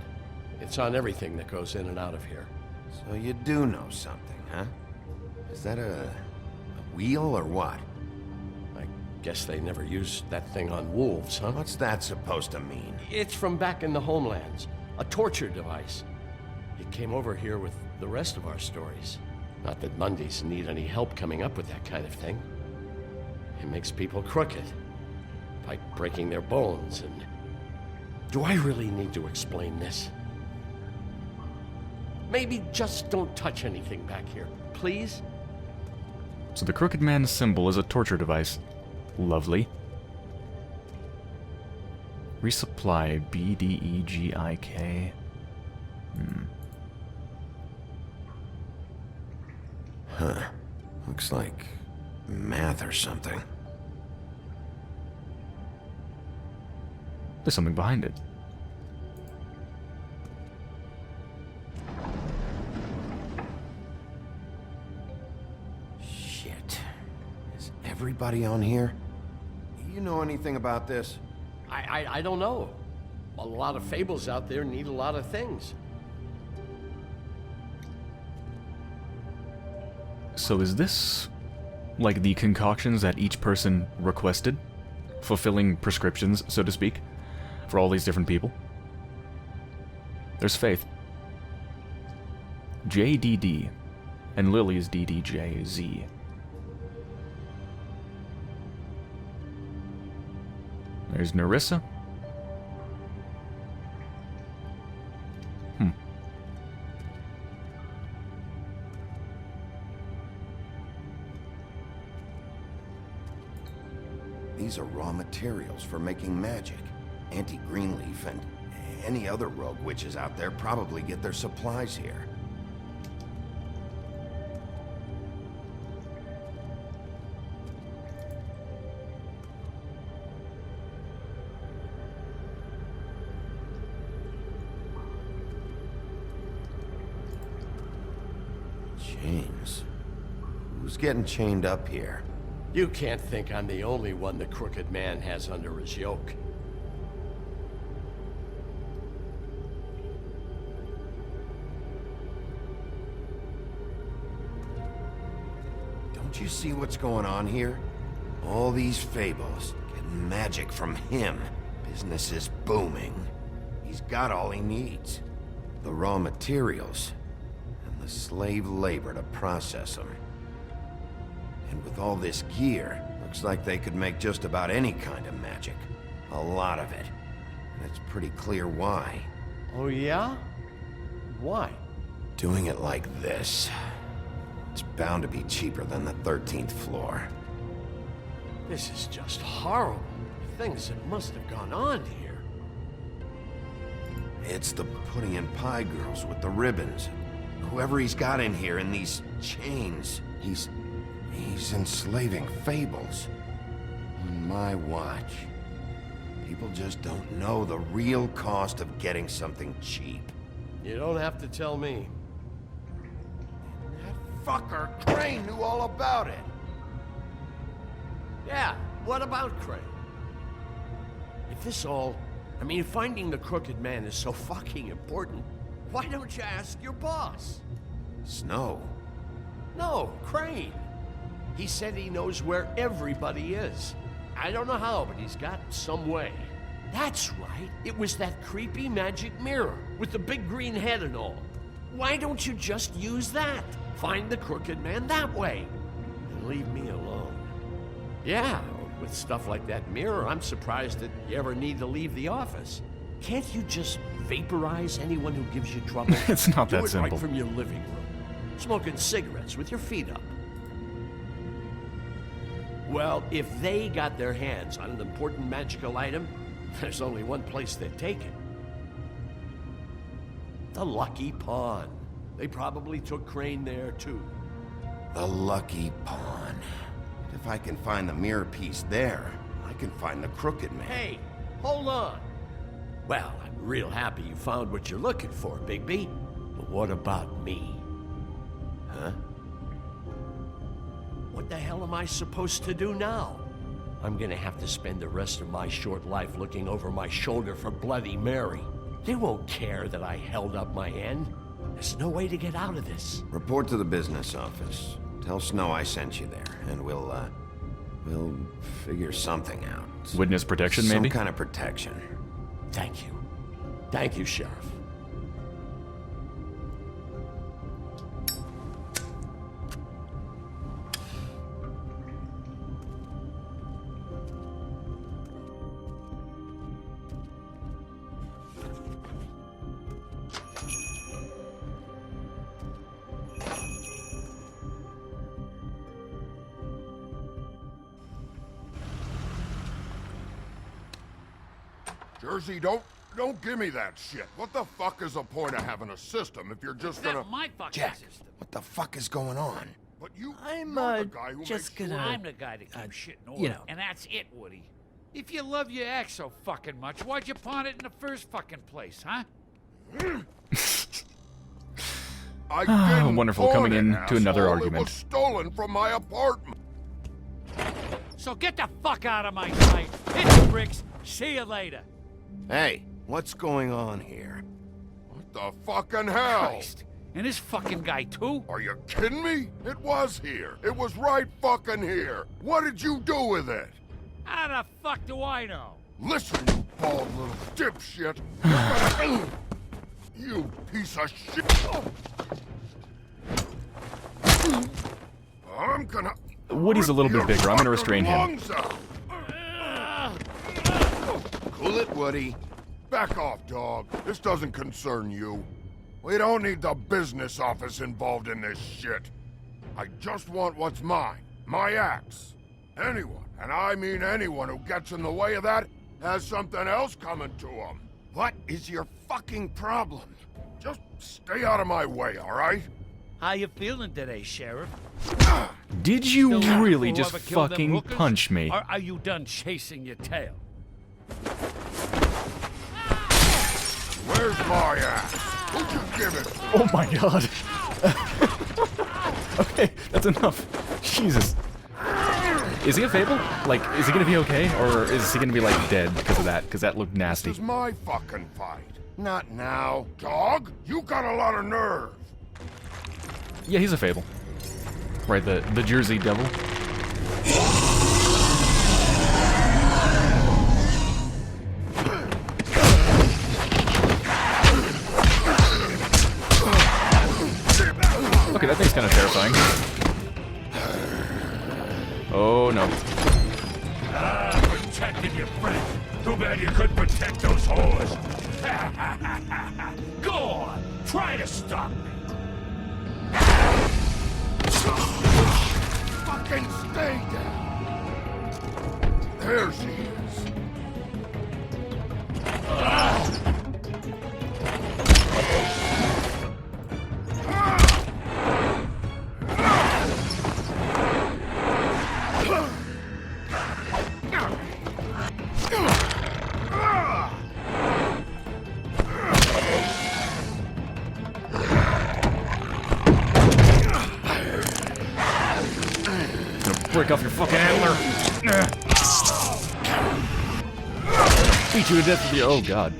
It's on everything that goes in and out of here. So you do know something, huh? Is that a wheel or what? I guess they never used that thing on wolves, huh? What's that supposed to mean? It's from back in the homelands. A torture device. It came over here with the rest of our stories. Not that Mundies need any help coming up with that kind of thing. It makes people crooked. By breaking their bones and... Do I really need to explain this? Maybe just don't touch anything back here, please? So the Crooked Man's symbol is a torture device. Lovely. Resupply BDEGIK. Huh. Looks like math or something. There's something behind it. Shit. Is everybody on here? You know anything about this? I don't know. A lot of fables out there need a lot of things. So is this like the concoctions that each person requested? Fulfilling prescriptions, so to speak, for all these different people? There's Faith. JDD. And Lily's DDJZ. There's Nerissa. These are raw materials for making magic. Auntie Greenleaf and any other rogue witches out there probably get their supplies here. Chains. Who's getting chained up here? You can't think I'm the only one the Crooked Man has under his yoke. Don't you see what's going on here? All these fables, getting magic from him. Business is booming. He's got all he needs. The raw materials, and the slave labor to process them. And with all this gear, looks like they could make just about any kind of magic. A lot of it. And it's pretty clear why. Oh yeah? Why? Doing it like this. It's bound to be cheaper than the 13th floor. This is just horrible. Things that must have gone on here. It's the pudding and pie girls with the ribbons. Whoever he's got in here in these chains, he's enslaving fables. On my watch. People just don't know the real cost of getting something cheap. You don't have to tell me. That fucker Crane knew all about it. Yeah, what about Crane? If this all... I mean, if finding the Crooked Man is so fucking important, why don't you ask your boss? Snow? No, Crane. He said he knows where everybody is. I don't know how, but he's got some way. That's right. It was that creepy magic mirror with the big green head and all. Why don't you just use that? Find the Crooked Man that way. And leave me alone. Yeah, with stuff like that mirror, I'm surprised that you ever need to leave the office. Can't you just vaporize anyone who gives you trouble? It's not that Do it simple. right from your living room. Smoking cigarettes with your feet up. Well, if they got their hands on an important magical item, there's only one place they'd take it. The Lucky Pawn. They probably took Crane there, too. The Lucky Pawn. If I can find the mirror piece there, I can find the Crooked Man. Hey, hold on. Well, I'm real happy you found what you're looking for, Bigby. But what about me? Huh? What the hell am I supposed to do now? I'm gonna have to spend the rest of my short life looking over my shoulder for Bloody Mary. They won't care that I held up my end. There's no way to get out of this. Report to the business office. Tell Snow I sent you there, and we'll figure something out. Witness protection, maybe? Some kind of protection. Thank you. Thank you, Sheriff. Jersey, don't give me that shit. What the fuck is the point of having a system if you're just gonna... my fucking Jack, system. what the fuck is going on? But you... I'm you're the guy who just makes gonna. I'm the guy that keeps shit in order. you know. And that's it, Woody. If you love your ex so fucking much, why'd you pawn it in the first fucking place, huh? Wonderful, coming in to another It argument. was stolen from my apartment. So get the fuck out of my sight. Hit the bricks. See you later. Hey, what's going on here? What the fucking hell? Christ. And this fucking guy, too? Are you kidding me? It was here. It was right fucking here. What did you do with it? How the fuck do I know? Listen, you bald little dipshit. You piece of shit. I'm gonna... Woody's a little bit bigger. I'm gonna restrain him. lungs out. Cool it, Woody. Back off, dog. This doesn't concern you. We don't need the business office involved in this shit. I just want what's mine. My axe. Anyone, and I mean anyone who gets in the way of that, has something else coming to them. What is your fucking problem? Just stay out of my way, all right? How you feeling today, Sheriff? Did you Still looking really for just whoever killed them fucking hookers? punch me? Or are you done chasing your tail? Where's my axe? Who'd you give it to? Oh my god. Okay, that's enough. Jesus. Is he a Fable? Like, is he gonna be okay? Or is he gonna be, like, dead because of that? Because that looked nasty. This is my fucking fight. Not now. Dog, you got a lot of nerve. Yeah, he's a Fable. Right, the Jersey Devil. Okay, that thing's kind of terrifying. Oh no. Protecting your friend. Too bad you couldn't protect those whores. Go on, try to stop me. Fucking stay down. There she is. Break off your fucking antler. Beat you to death with your... Oh god.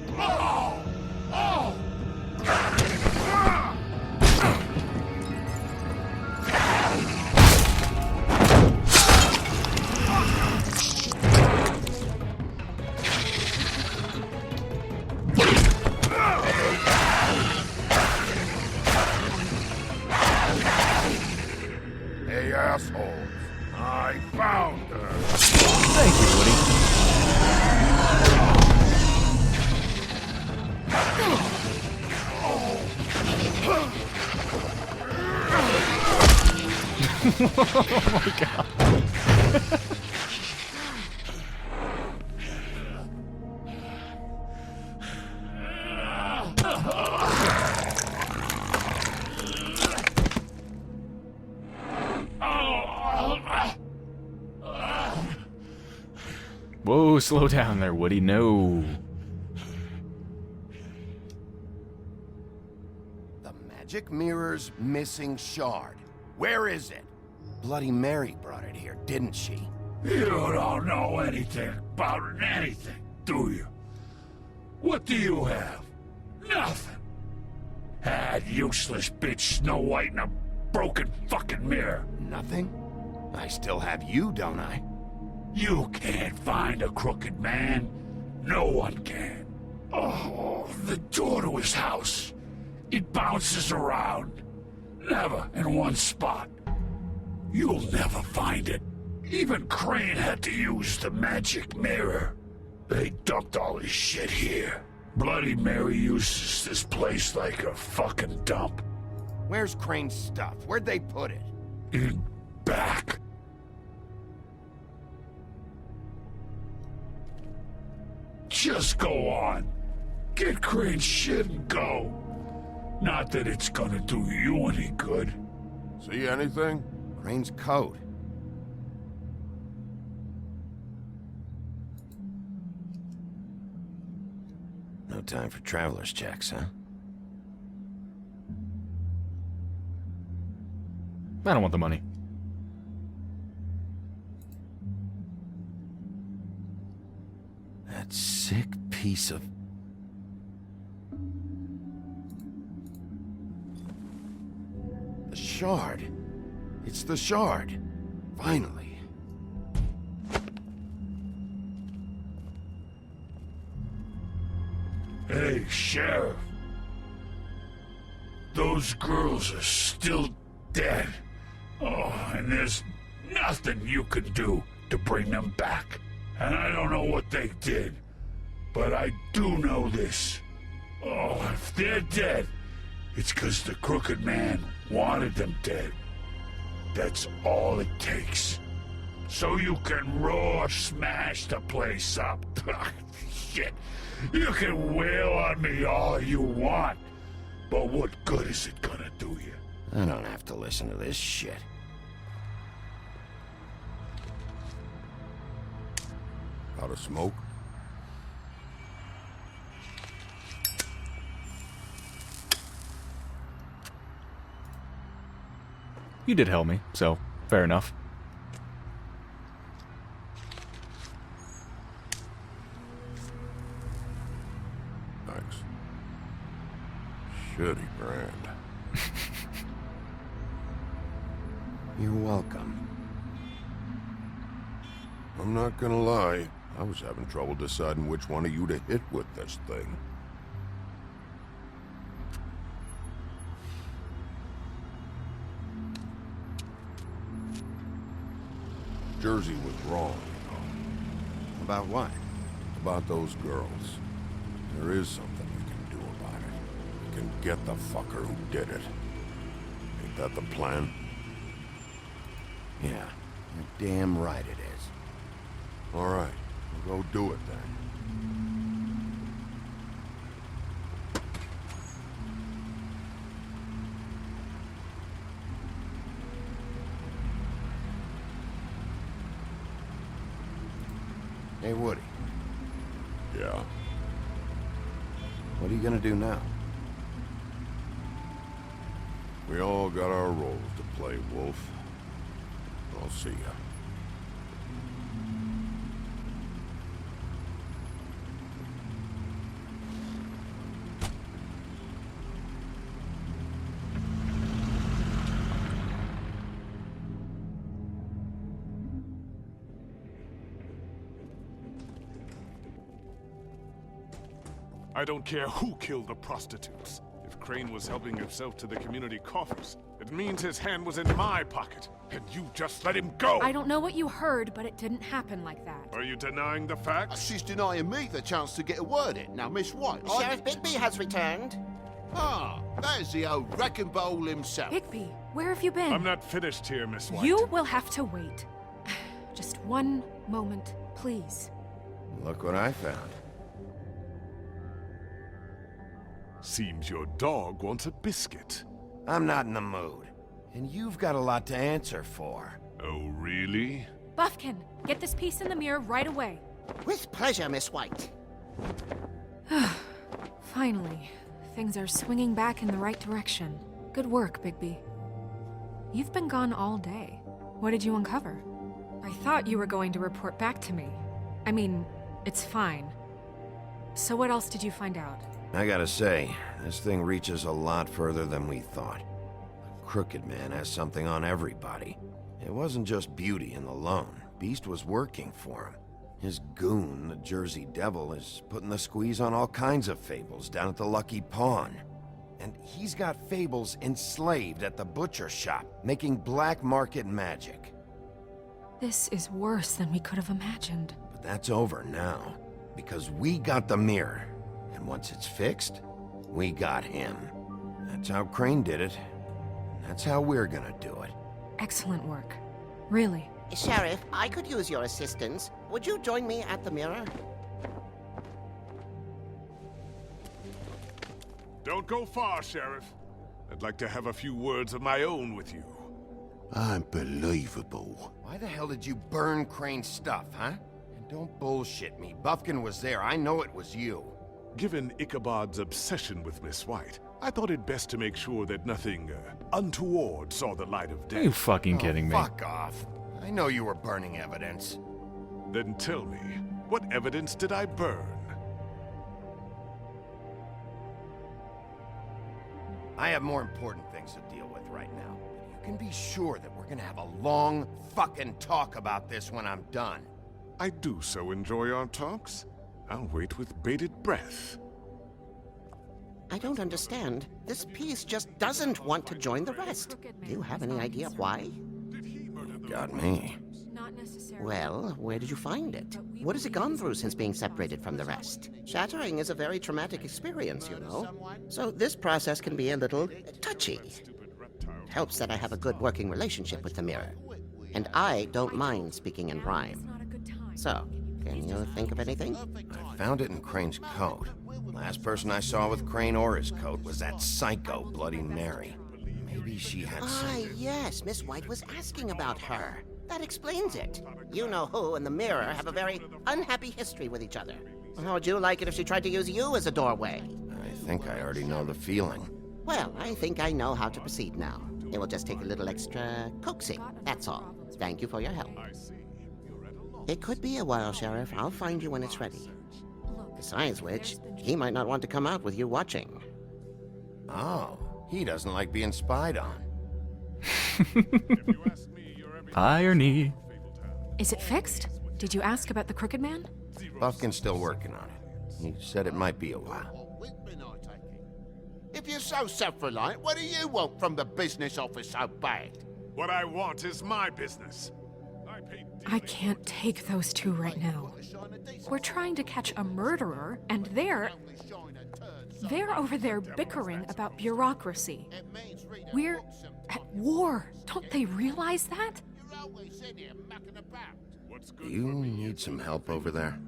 Hey, assholes. I found her. Thank you, Woody. Oh my god. Whoa, slow down there, Woody. No. The magic mirror's missing shard. Where is it? Bloody Mary brought it here, didn't she? You don't know anything about anything, do you? What do you have? Nothing. That useless bitch Snow White in a broken fucking mirror. Nothing? I still have you, don't I? You can't find a crooked man. No one can. Oh, the door to his house. It bounces around. Never in one spot. You'll never find it. Even Crane had to use the magic mirror. They dumped all his shit here. Bloody Mary uses this place like a fucking dump. Where's Crane's stuff? Where'd they put it? In back. Just go on. Get Crane's shit and go. Not that it's gonna do you any good. See anything? Crane's coat. time for traveler's checks, huh? I don't want the money. That sick piece of... The shard. It's the shard. Finally. Hey, Sheriff. Those girls are still dead. Oh, and there's nothing you can do to bring them back. And I don't know what they did, but I do know this. Oh, if they're dead, it's 'cause the Crooked Man wanted them dead. That's all it takes. So you can roar smash the place up. Shit. You can wail on me all you want, but what good is it gonna do you? I don't have to listen to this shit. Out of smoke? You did help me, so fair enough. Thanks. Shitty brand. You're welcome. I'm not gonna lie, I was having trouble deciding which one of you to hit with this thing. Jersey was wrong, you know. About what? About those girls. There is something you can do about it. You can get the fucker who did it. Ain't that the plan? Yeah, you're damn right it is. All right, we'll go do it then. Hey, Woody. Yeah? What are you gonna do now? We all got our roles to play, Wolf. I'll see ya. I don't care who killed the prostitutes. If Crane was helping himself to the community coffers, it means his hand was in my pocket, and you just let him go! I don't know what you heard, but it didn't happen like that. Are you denying the facts? She's denying me the chance to get a word in. Now, Miss White, Sheriff Bigby has returned. Ah, there's the old wrecking bowl himself. Bigby, where have you been? I'm not finished here, Miss White. You will have to wait. Just one moment, please. Look what I found. Seems your dog wants a biscuit. I'm not in the mood. And you've got a lot to answer for. Oh, really? Buffkin, get this piece in the mirror right away. With pleasure, Miss White. Finally, things are swinging back in the right direction. Good work, Bigby. You've been gone all day. What did you uncover? I thought you were going to report back to me. I mean, it's fine. So what else did you find out? I gotta say, this thing reaches a lot further than we thought. The Crooked Man has something on everybody. It wasn't just Beauty and the loan. Beast was working for him. His goon, the Jersey Devil, is putting the squeeze on all kinds of fables down at the Lucky Pawn. And he's got fables enslaved at the butcher shop, making black market magic. This is worse than we could have imagined. But that's over now, because we got the mirror. And once it's fixed, we got him. That's how Crane did it. That's how we're gonna do it. Excellent work. Really. Sheriff, I could use your assistance. Would you join me at the mirror? Don't go far, Sheriff. I'd like to have a few words of my own with you. Unbelievable. Why the hell did you burn Crane's stuff, huh? And don't bullshit me. Buffkin was there. I know it was you. Given Ichabod's obsession with Miss White, I thought it best to make sure that nothing untoward saw the light of day. Are you fucking kidding me? Fuck off. I know you were burning evidence. Then tell me, what evidence did I burn? I have more important things to deal with right now. But you can be sure that we're gonna have a long fucking talk about this when I'm done. I do so enjoy our talks. I'll wait with bated breath. I don't understand. This piece just doesn't want to join the rest. Do you have any idea why? Got me. Well, where did you find it? What has it gone through since being separated from the rest? Shattering is a very traumatic experience, you know. So this process can be a little touchy. It helps that I have a good working relationship with the mirror. And I don't mind speaking in rhyme. So, can you think of anything? I found it in Crane's coat. Last person I saw with Crane or his coat was that psycho Bloody Mary. Maybe she had some... Yes, Miss White was asking about her. That explains it. You know who and the mirror have a very unhappy history with each other. How would you like it if she tried to use you as a doorway? I think I already know the feeling. Well, I think I know how to proceed now. It will just take a little extra coaxing, that's all. Thank you for your help. It could be a while, Sheriff. I'll find you when it's ready. Besides which, he might not want to come out with you watching. Oh, he doesn't like being spied on. Irony. Is it fixed? Did you ask about the Crooked Man? Buffkin's still working on it. He said it might be a while. If you're so self-reliant, what do you want from the business office so bad? What I want is my business. I can't take those two right now. We're trying to catch a murderer, and they're over there bickering about bureaucracy. We're at war. Don't they realize that? You need some help over there?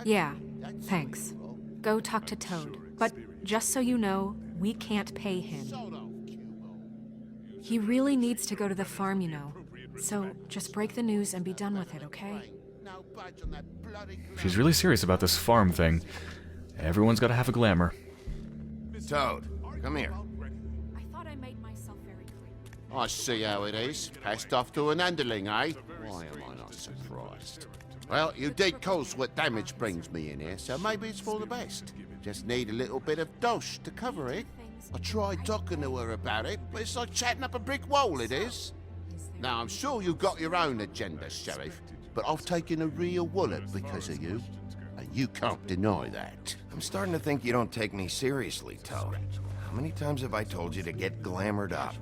Yeah, thanks. Go talk to Toad. But just so you know, we can't pay him. He really needs to go to the farm, you know. So just break the news and be done with it, okay? She's really serious about this farm thing. Everyone's got to have a glamour. Toad, come here. I thought I made myself very clear. I see how it is. Passed off to an underling, eh? Why am I not surprised? Well, you did cause what damage brings me in here, so maybe it's for the best. Just need a little bit of dosh to cover it. I tried talking to her about it, but it's like chatting up a brick wall, it is. Now, I'm sure you've got your own agenda, Sheriff, but I've taken a real wallet because of you, and you can't deny that. I'm starting to think you don't take me seriously, Toad. How many times have I told you to get glamored up?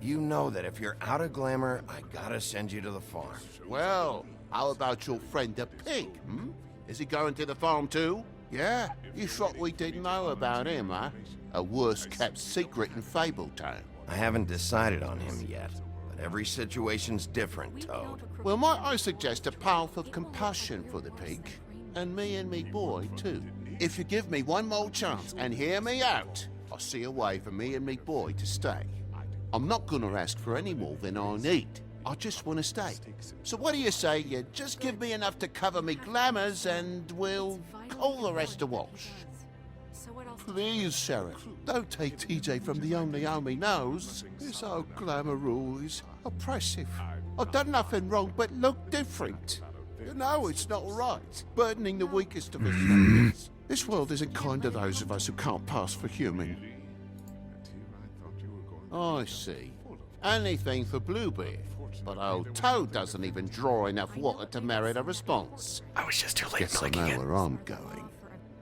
You know that if you're out of glamour, I gotta send you to the farm. Well, how about your friend the pig, hmm? Is he going to the farm too? Yeah? You thought we didn't know about him, huh? A worst-kept secret in Fabletown. I haven't decided on him yet, but every situation's different, Toad. Well, might I suggest a path of compassion for the pig? And me boy, too. If you give me one more chance and hear me out, I'll see a way for me and me boy to stay. I'm not gonna ask for any more than I need. I just want to stay. So what do you say you just give me enough to cover me glamours and we'll call the rest a wash? Please, Sheriff, don't take TJ from the only home he knows. This old glamour rule is oppressive. I've done nothing wrong but look different. You know it's not right, burdening the weakest of us. This world isn't kind to those of us who can't pass for human. I see. Anything for Bluebeard. But old Toad doesn't even draw enough water to merit a response. I was just too late Guess I clicking know it. where I'm going.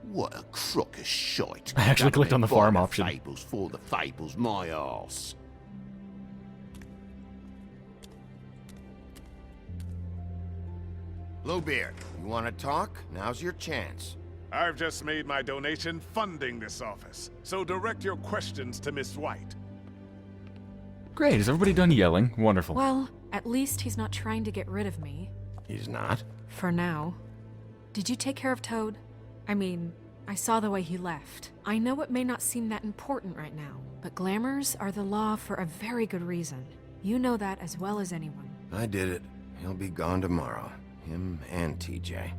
What a crook of shite. I actually clicked on the farm option. Fables for the fables, my arse. Bluebeard, you want to talk? Now's your chance. I've just made my donation funding this office, so direct your questions to Miss White. Great, is everybody done yelling? Wonderful. Well, at least he's not trying to get rid of me. He's not? For now. Did you take care of Toad? I mean, I saw the way he left. I know it may not seem that important right now, but glamours are the law for a very good reason. You know that as well as anyone. I did it. He'll be gone tomorrow. Him and TJ.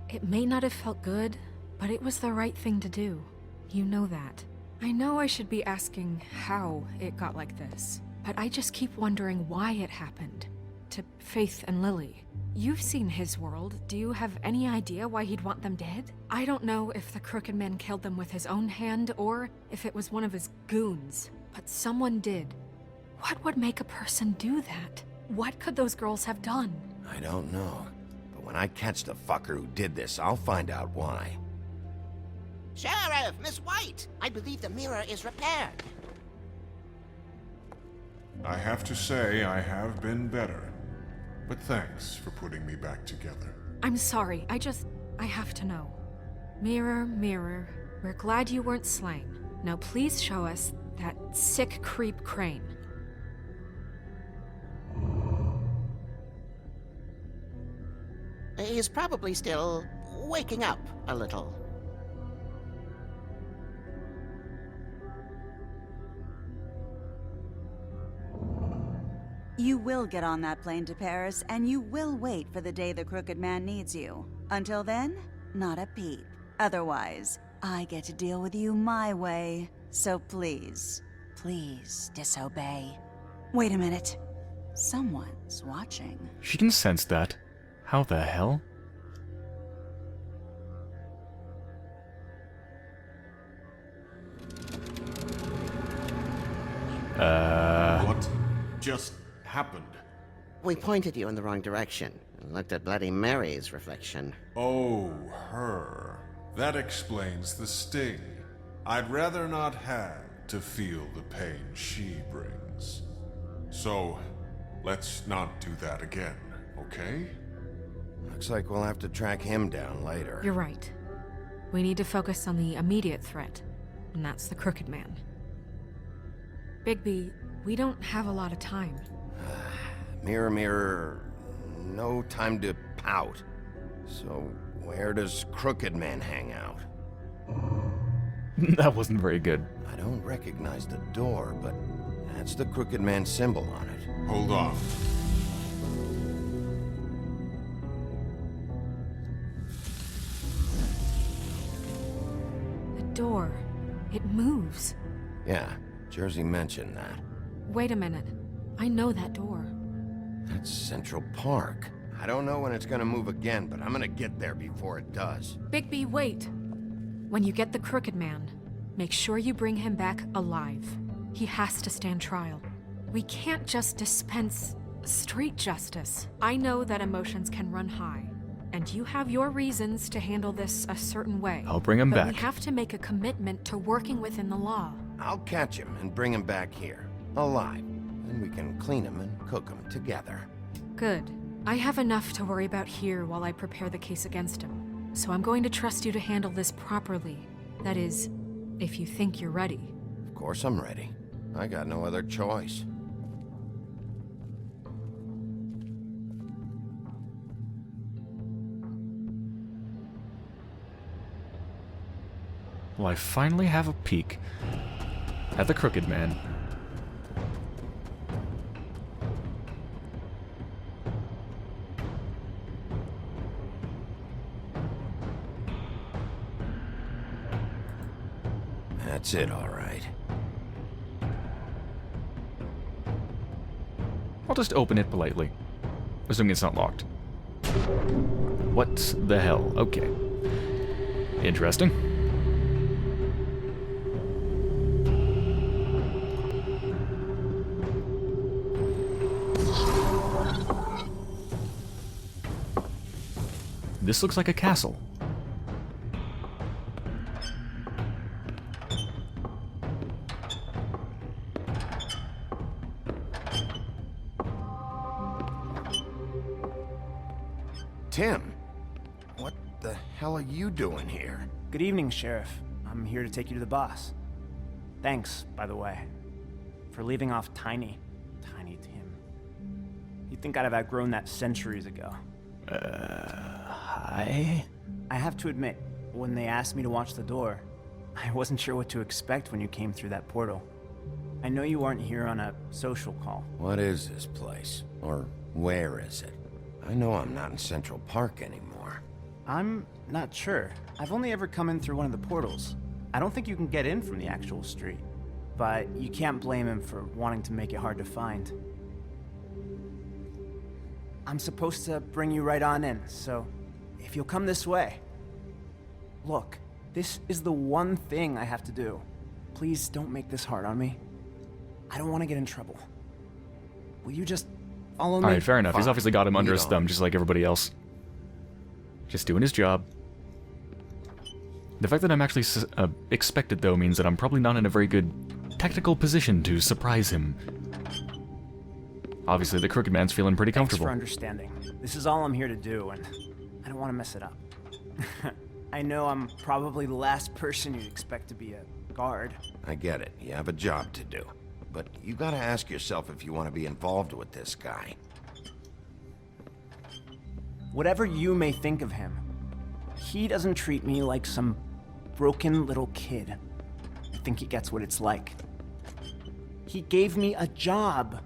It may not have felt good, but it was the right thing to do. You know that. I know I should be asking how it got like this, but I just keep wondering why it happened. To Faith and Lily. You've seen his world. Do you have any idea why he'd want them dead? I don't know if the Crooked Man killed them with his own hand or if it was one of his goons, but someone did. What would make a person do that? What could those girls have done? I don't know. But when I catch the fucker who did this, I'll find out why. Sheriff, Miss White! I believe the mirror is repaired. I have to say I have been better. But thanks for putting me back together. I'm sorry, I have to know. Mirror, mirror, we're glad you weren't slain. Now please show us that sick creep Crane. He's probably still waking up a little. You will get on that plane to Paris, and you will wait for the day the Crooked Man needs you. Until then, not a peep. Otherwise, I get to deal with you my way. So please, please disobey. Wait a minute. Someone's watching. She can sense that. How the hell? What just happened? We pointed you in the wrong direction and looked at Bloody Mary's reflection. Oh, her. That explains the sting. I'd rather not have to feel the pain she brings. So, let's not do that again, okay? Looks like we'll have to track him down later. You're right. We need to focus on the immediate threat, and that's the Crooked Man. Bigby, we don't have a lot of time. Mirror, mirror, no time to pout. So, where does Crooked Man hang out? That wasn't very good. I don't recognize the door, but that's the Crooked Man symbol on it. Hold on. The door. It moves. Yeah, Jersey mentioned that. Wait a minute. I know that door. That's Central Park. I don't know when it's gonna move again, but I'm gonna get there before it does. Bigby, wait. When you get the Crooked Man, make sure you bring him back alive. He has to stand trial. We can't just dispense street justice. I know that emotions can run high, and you have your reasons to handle this a certain way. I'll bring him but back. We have to make a commitment to working within the law. I'll catch him and bring him back here, alive. Then we can clean him and cook him together. Good. I have enough to worry about here while I prepare the case against him. So I'm going to trust you to handle this properly. That is, if you think you're ready. Of course I'm ready. I got no other choice. Well, I finally have a peek at the Crooked Man. That's it, all right. I'll just open it politely, assuming it's not locked. What the hell? Okay. Interesting. This looks like a castle. Tim, what the hell are you doing here? Good evening, Sheriff. I'm here to take you to the boss. Thanks, by the way, for leaving off Tiny Tim. You'd think I'd have outgrown that centuries ago. Hi? I have to admit, when they asked me to watch the door, I wasn't sure what to expect when you came through that portal. I know you aren't here on a social call. What is this place? Or where is it? I know I'm not in Central Park anymore. I'm not sure. I've only ever come in through one of the portals. I don't think you can get in from the actual street. But you can't blame him for wanting to make it hard to find. I'm supposed to bring you right on in, so if you'll come this way. Look, this is the one thing I have to do. Please don't make this hard on me. I don't want to get in trouble. Will you just follow me? Alright, fair enough. He's Fine. obviously got him under Lead his on. thumb, just like everybody else. Just doing his job. The fact that I'm actually expected, though, means that I'm probably not in a very good technical position to surprise him. Obviously, the Crooked Man's feeling pretty Thanks comfortable. for understanding. This is all I'm here to do, and I don't want to mess it up. I know I'm probably the last person you'd expect to be a guard. I get it. You have a job to do. But you gotta ask yourself if you want to be involved with this guy. Whatever you may think of him, he doesn't treat me like some broken little kid. I think he gets what it's like. He gave me a job,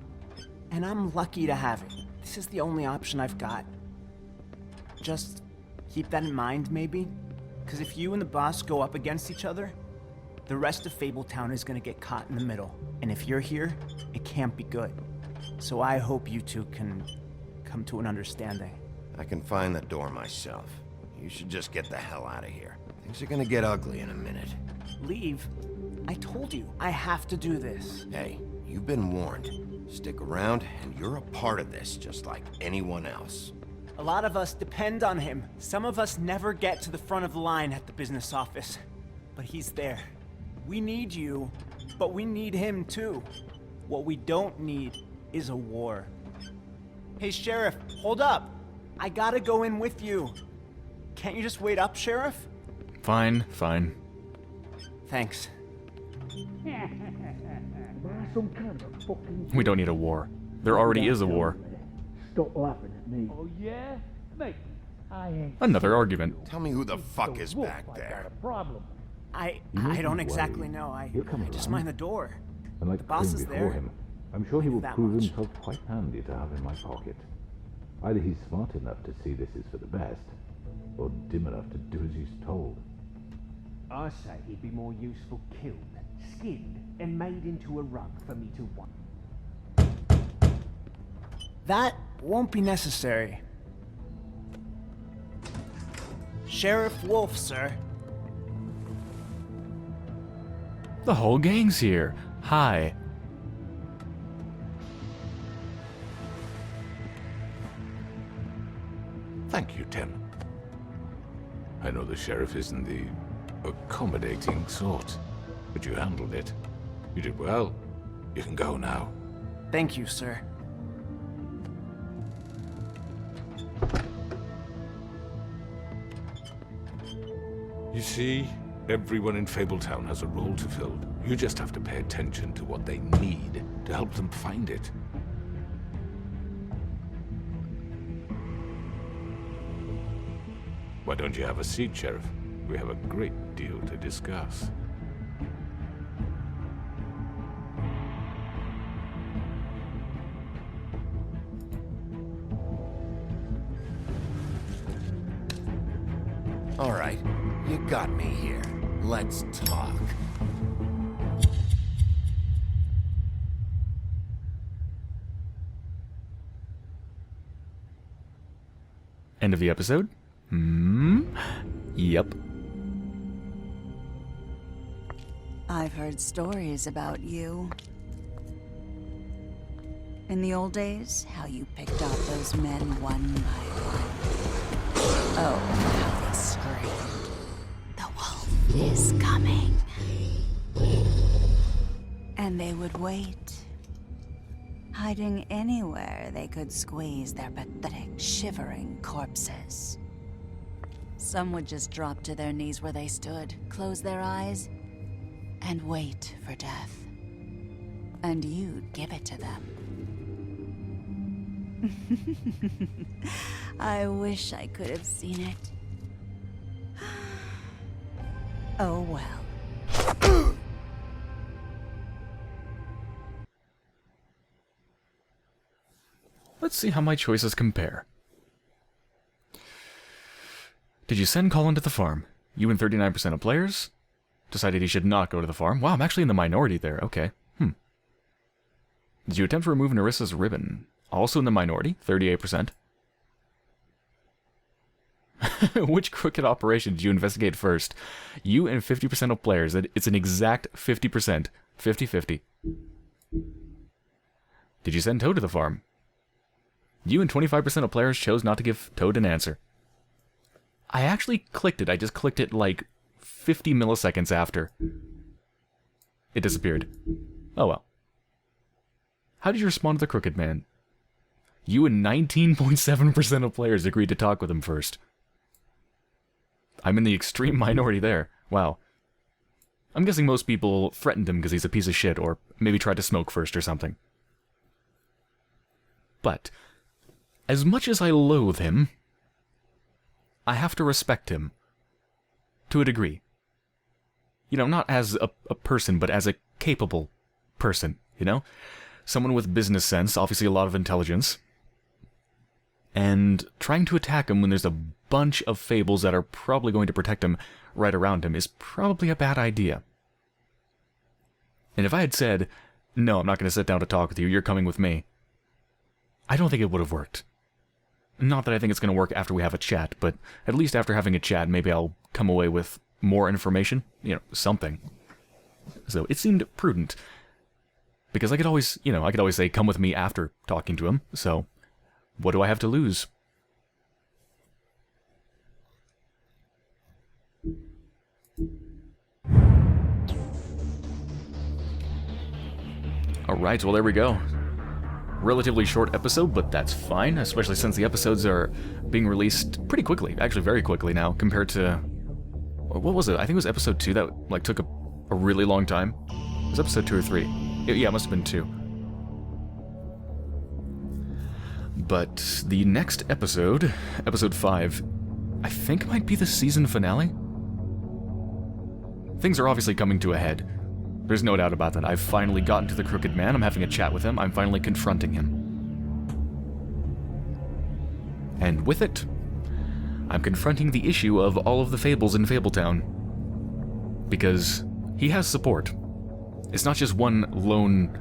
and I'm lucky to have it. This is the only option I've got. Just keep that in mind, maybe? Because if you and the boss go up against each other, the rest of Fabletown is gonna get caught in the middle. And if you're here, it can't be good. So I hope you two can come to an understanding. I can find the door myself. You should just get the hell out of here. Things are gonna get ugly in a minute. Leave? I told you, I have to do this. Hey, you've been warned. Stick around, and you're a part of this, just like anyone else. A lot of us depend on him. Some of us never get to the front of the line at the business office. But he's there. We need you, but we need him too. What we don't need is a war. Hey, Sheriff, hold up. I gotta go in with you. Can't you just wait up, Sheriff? Fine, fine. Thanks. We don't need a war. There already is a war. Stop laughing at me. Oh, yeah? Mate, I ain't... Another argument. Tell me who the fuck is back there. Problem. I You needn't don't worry. exactly know. I He'll come just around. mind the door. And like The boss Crane is before there. him, I'm sure he will That prove much. himself quite handy to have in my pocket. Either he's smart enough to see this is for the best, or dim enough to do as he's told. I say he'd be more useful killed, skinned, and made into a rug for me to want. That won't be necessary. Sheriff Wolf, sir. The whole gang's here. Hi. Thank you, Tim. I know the sheriff isn't the accommodating sort, but you handled it. You did well. You can go now. Thank you, sir. You see, everyone in Fabletown has a role to fill. You just have to pay attention to what they need to help them find it. Why don't you have a seat, Sheriff? We have a great deal to discuss. All right, you got me here. Let's talk. End of the episode? Yep. I've heard stories about you. In the old days, how you picked off those men one by one. Oh, how they screamed. The wolf is coming. And they would wait, hiding anywhere they could squeeze their pathetic, shivering corpses. Some would just drop to their knees where they stood, close their eyes, and wait for death. And you'd give it to them. I wish I could have seen it. Oh well. Let's see how my choices compare. Did you send Colin to the farm? You and 39% of players decided he should not go to the farm. Wow, I'm actually in the minority there. Okay. Did you attempt to remove Nerissa's ribbon? Also in the minority, 38%. Which crooked operation did you investigate first? You and 50% of players. It's an exact 50%. 50-50. Did you send Toad to the farm? You and 25% of players chose not to give Toad an answer. I actually clicked it. I just clicked it like 50 milliseconds after. It disappeared. Oh well. How did you respond to the Crooked Man? You and 19.7% of players agreed to talk with him first. I'm in the extreme minority there. Wow. I'm guessing most people threatened him because he's a piece of shit, or maybe tried to smoke first or something. But, as much as I loathe him, I have to respect him. To a degree. You know, not as a person, but as a capable person, you know? Someone with business sense, obviously a lot of intelligence. And trying to attack him when there's a bunch of fables that are probably going to protect him right around him is probably a bad idea. And if I had said, no, I'm not going to sit down to talk with you, you're coming with me, I don't think it would have worked. Not that I think it's going to work after we have a chat, but at least after having a chat, maybe I'll come away with more information, you know, something. So it seemed prudent. Because I could always, you know, I could always say, come with me after talking to him, so what do I have to lose? Alright, well there we go. Relatively short episode, but that's fine, especially since the episodes are being released pretty quickly, actually very quickly now, compared to... What was it? I think it was episode 2 that like took a really long time. It was episode 2 or 3. Yeah, it must have been 2. But the next episode, episode 5, I think might be the season finale? Things are obviously coming to a head. There's no doubt about that. I've finally gotten to the Crooked Man, I'm having a chat with him, I'm finally confronting him. And with it, I'm confronting the issue of all of the fables in Fabletown. Because he has support. It's not just one lone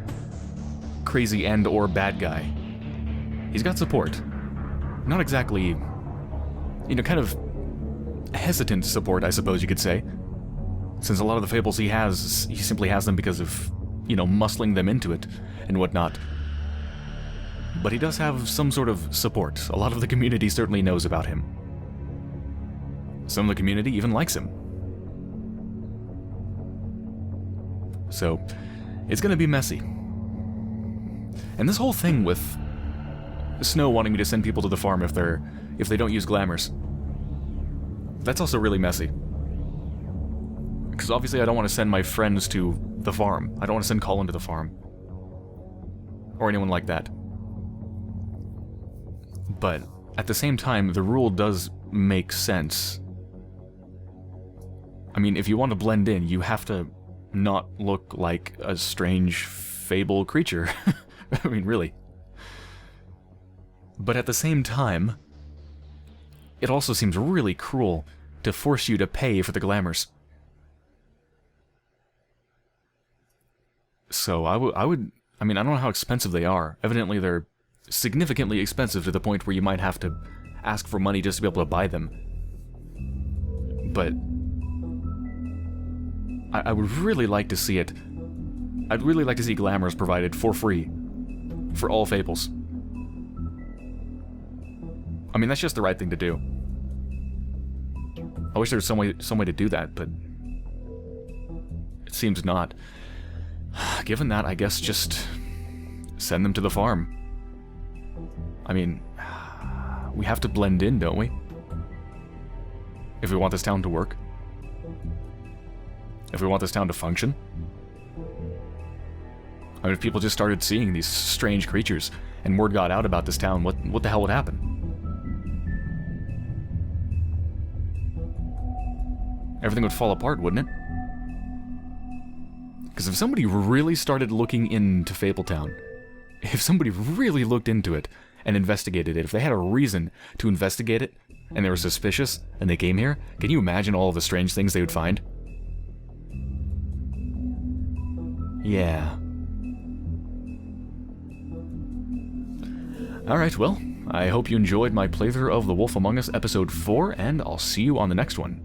crazy and or bad guy. He's got support. Not exactly, you know, kind of hesitant support, I suppose you could say. Since a lot of the fables he has, he simply has them because of, you know, muscling them into it and whatnot. But he does have some sort of support. A lot of the community certainly knows about him. Some of the community even likes him. So, it's gonna be messy. And this whole thing with Snow wanting me to send people to the farm if they don't use glamours, that's also really messy. Because obviously I don't want to send my friends to the farm. I don't want to send Colin to the farm. Or anyone like that. But at the same time, the rule does make sense. I mean, if you want to blend in, you have to not look like a strange fable creature. I mean, really. But at the same time, it also seems really cruel to force you to pay for the glamours. So I mean, I don't know how expensive they are. Evidently they're significantly expensive to the point where you might have to ask for money just to be able to buy them. But I would really like to see it. I'd really like to see glamours provided for free. For all fables. I mean, that's just the right thing to do. I wish there was some way to do that, but it seems not. Given that, I guess just send them to the farm. I mean, we have to blend in, don't we? If we want this town to work. If we want this town to function. I mean, if people just started seeing these strange creatures and word got out about this town, what the hell would happen? Everything would fall apart, wouldn't it? Because if somebody really started looking into Fabletown, if somebody really looked into it and investigated it, if they had a reason to investigate it, and they were suspicious, and they came here, can you imagine all of the strange things they would find? Yeah. Alright, well, I hope you enjoyed my playthrough of The Wolf Among Us Episode 4, and I'll see you on the next one.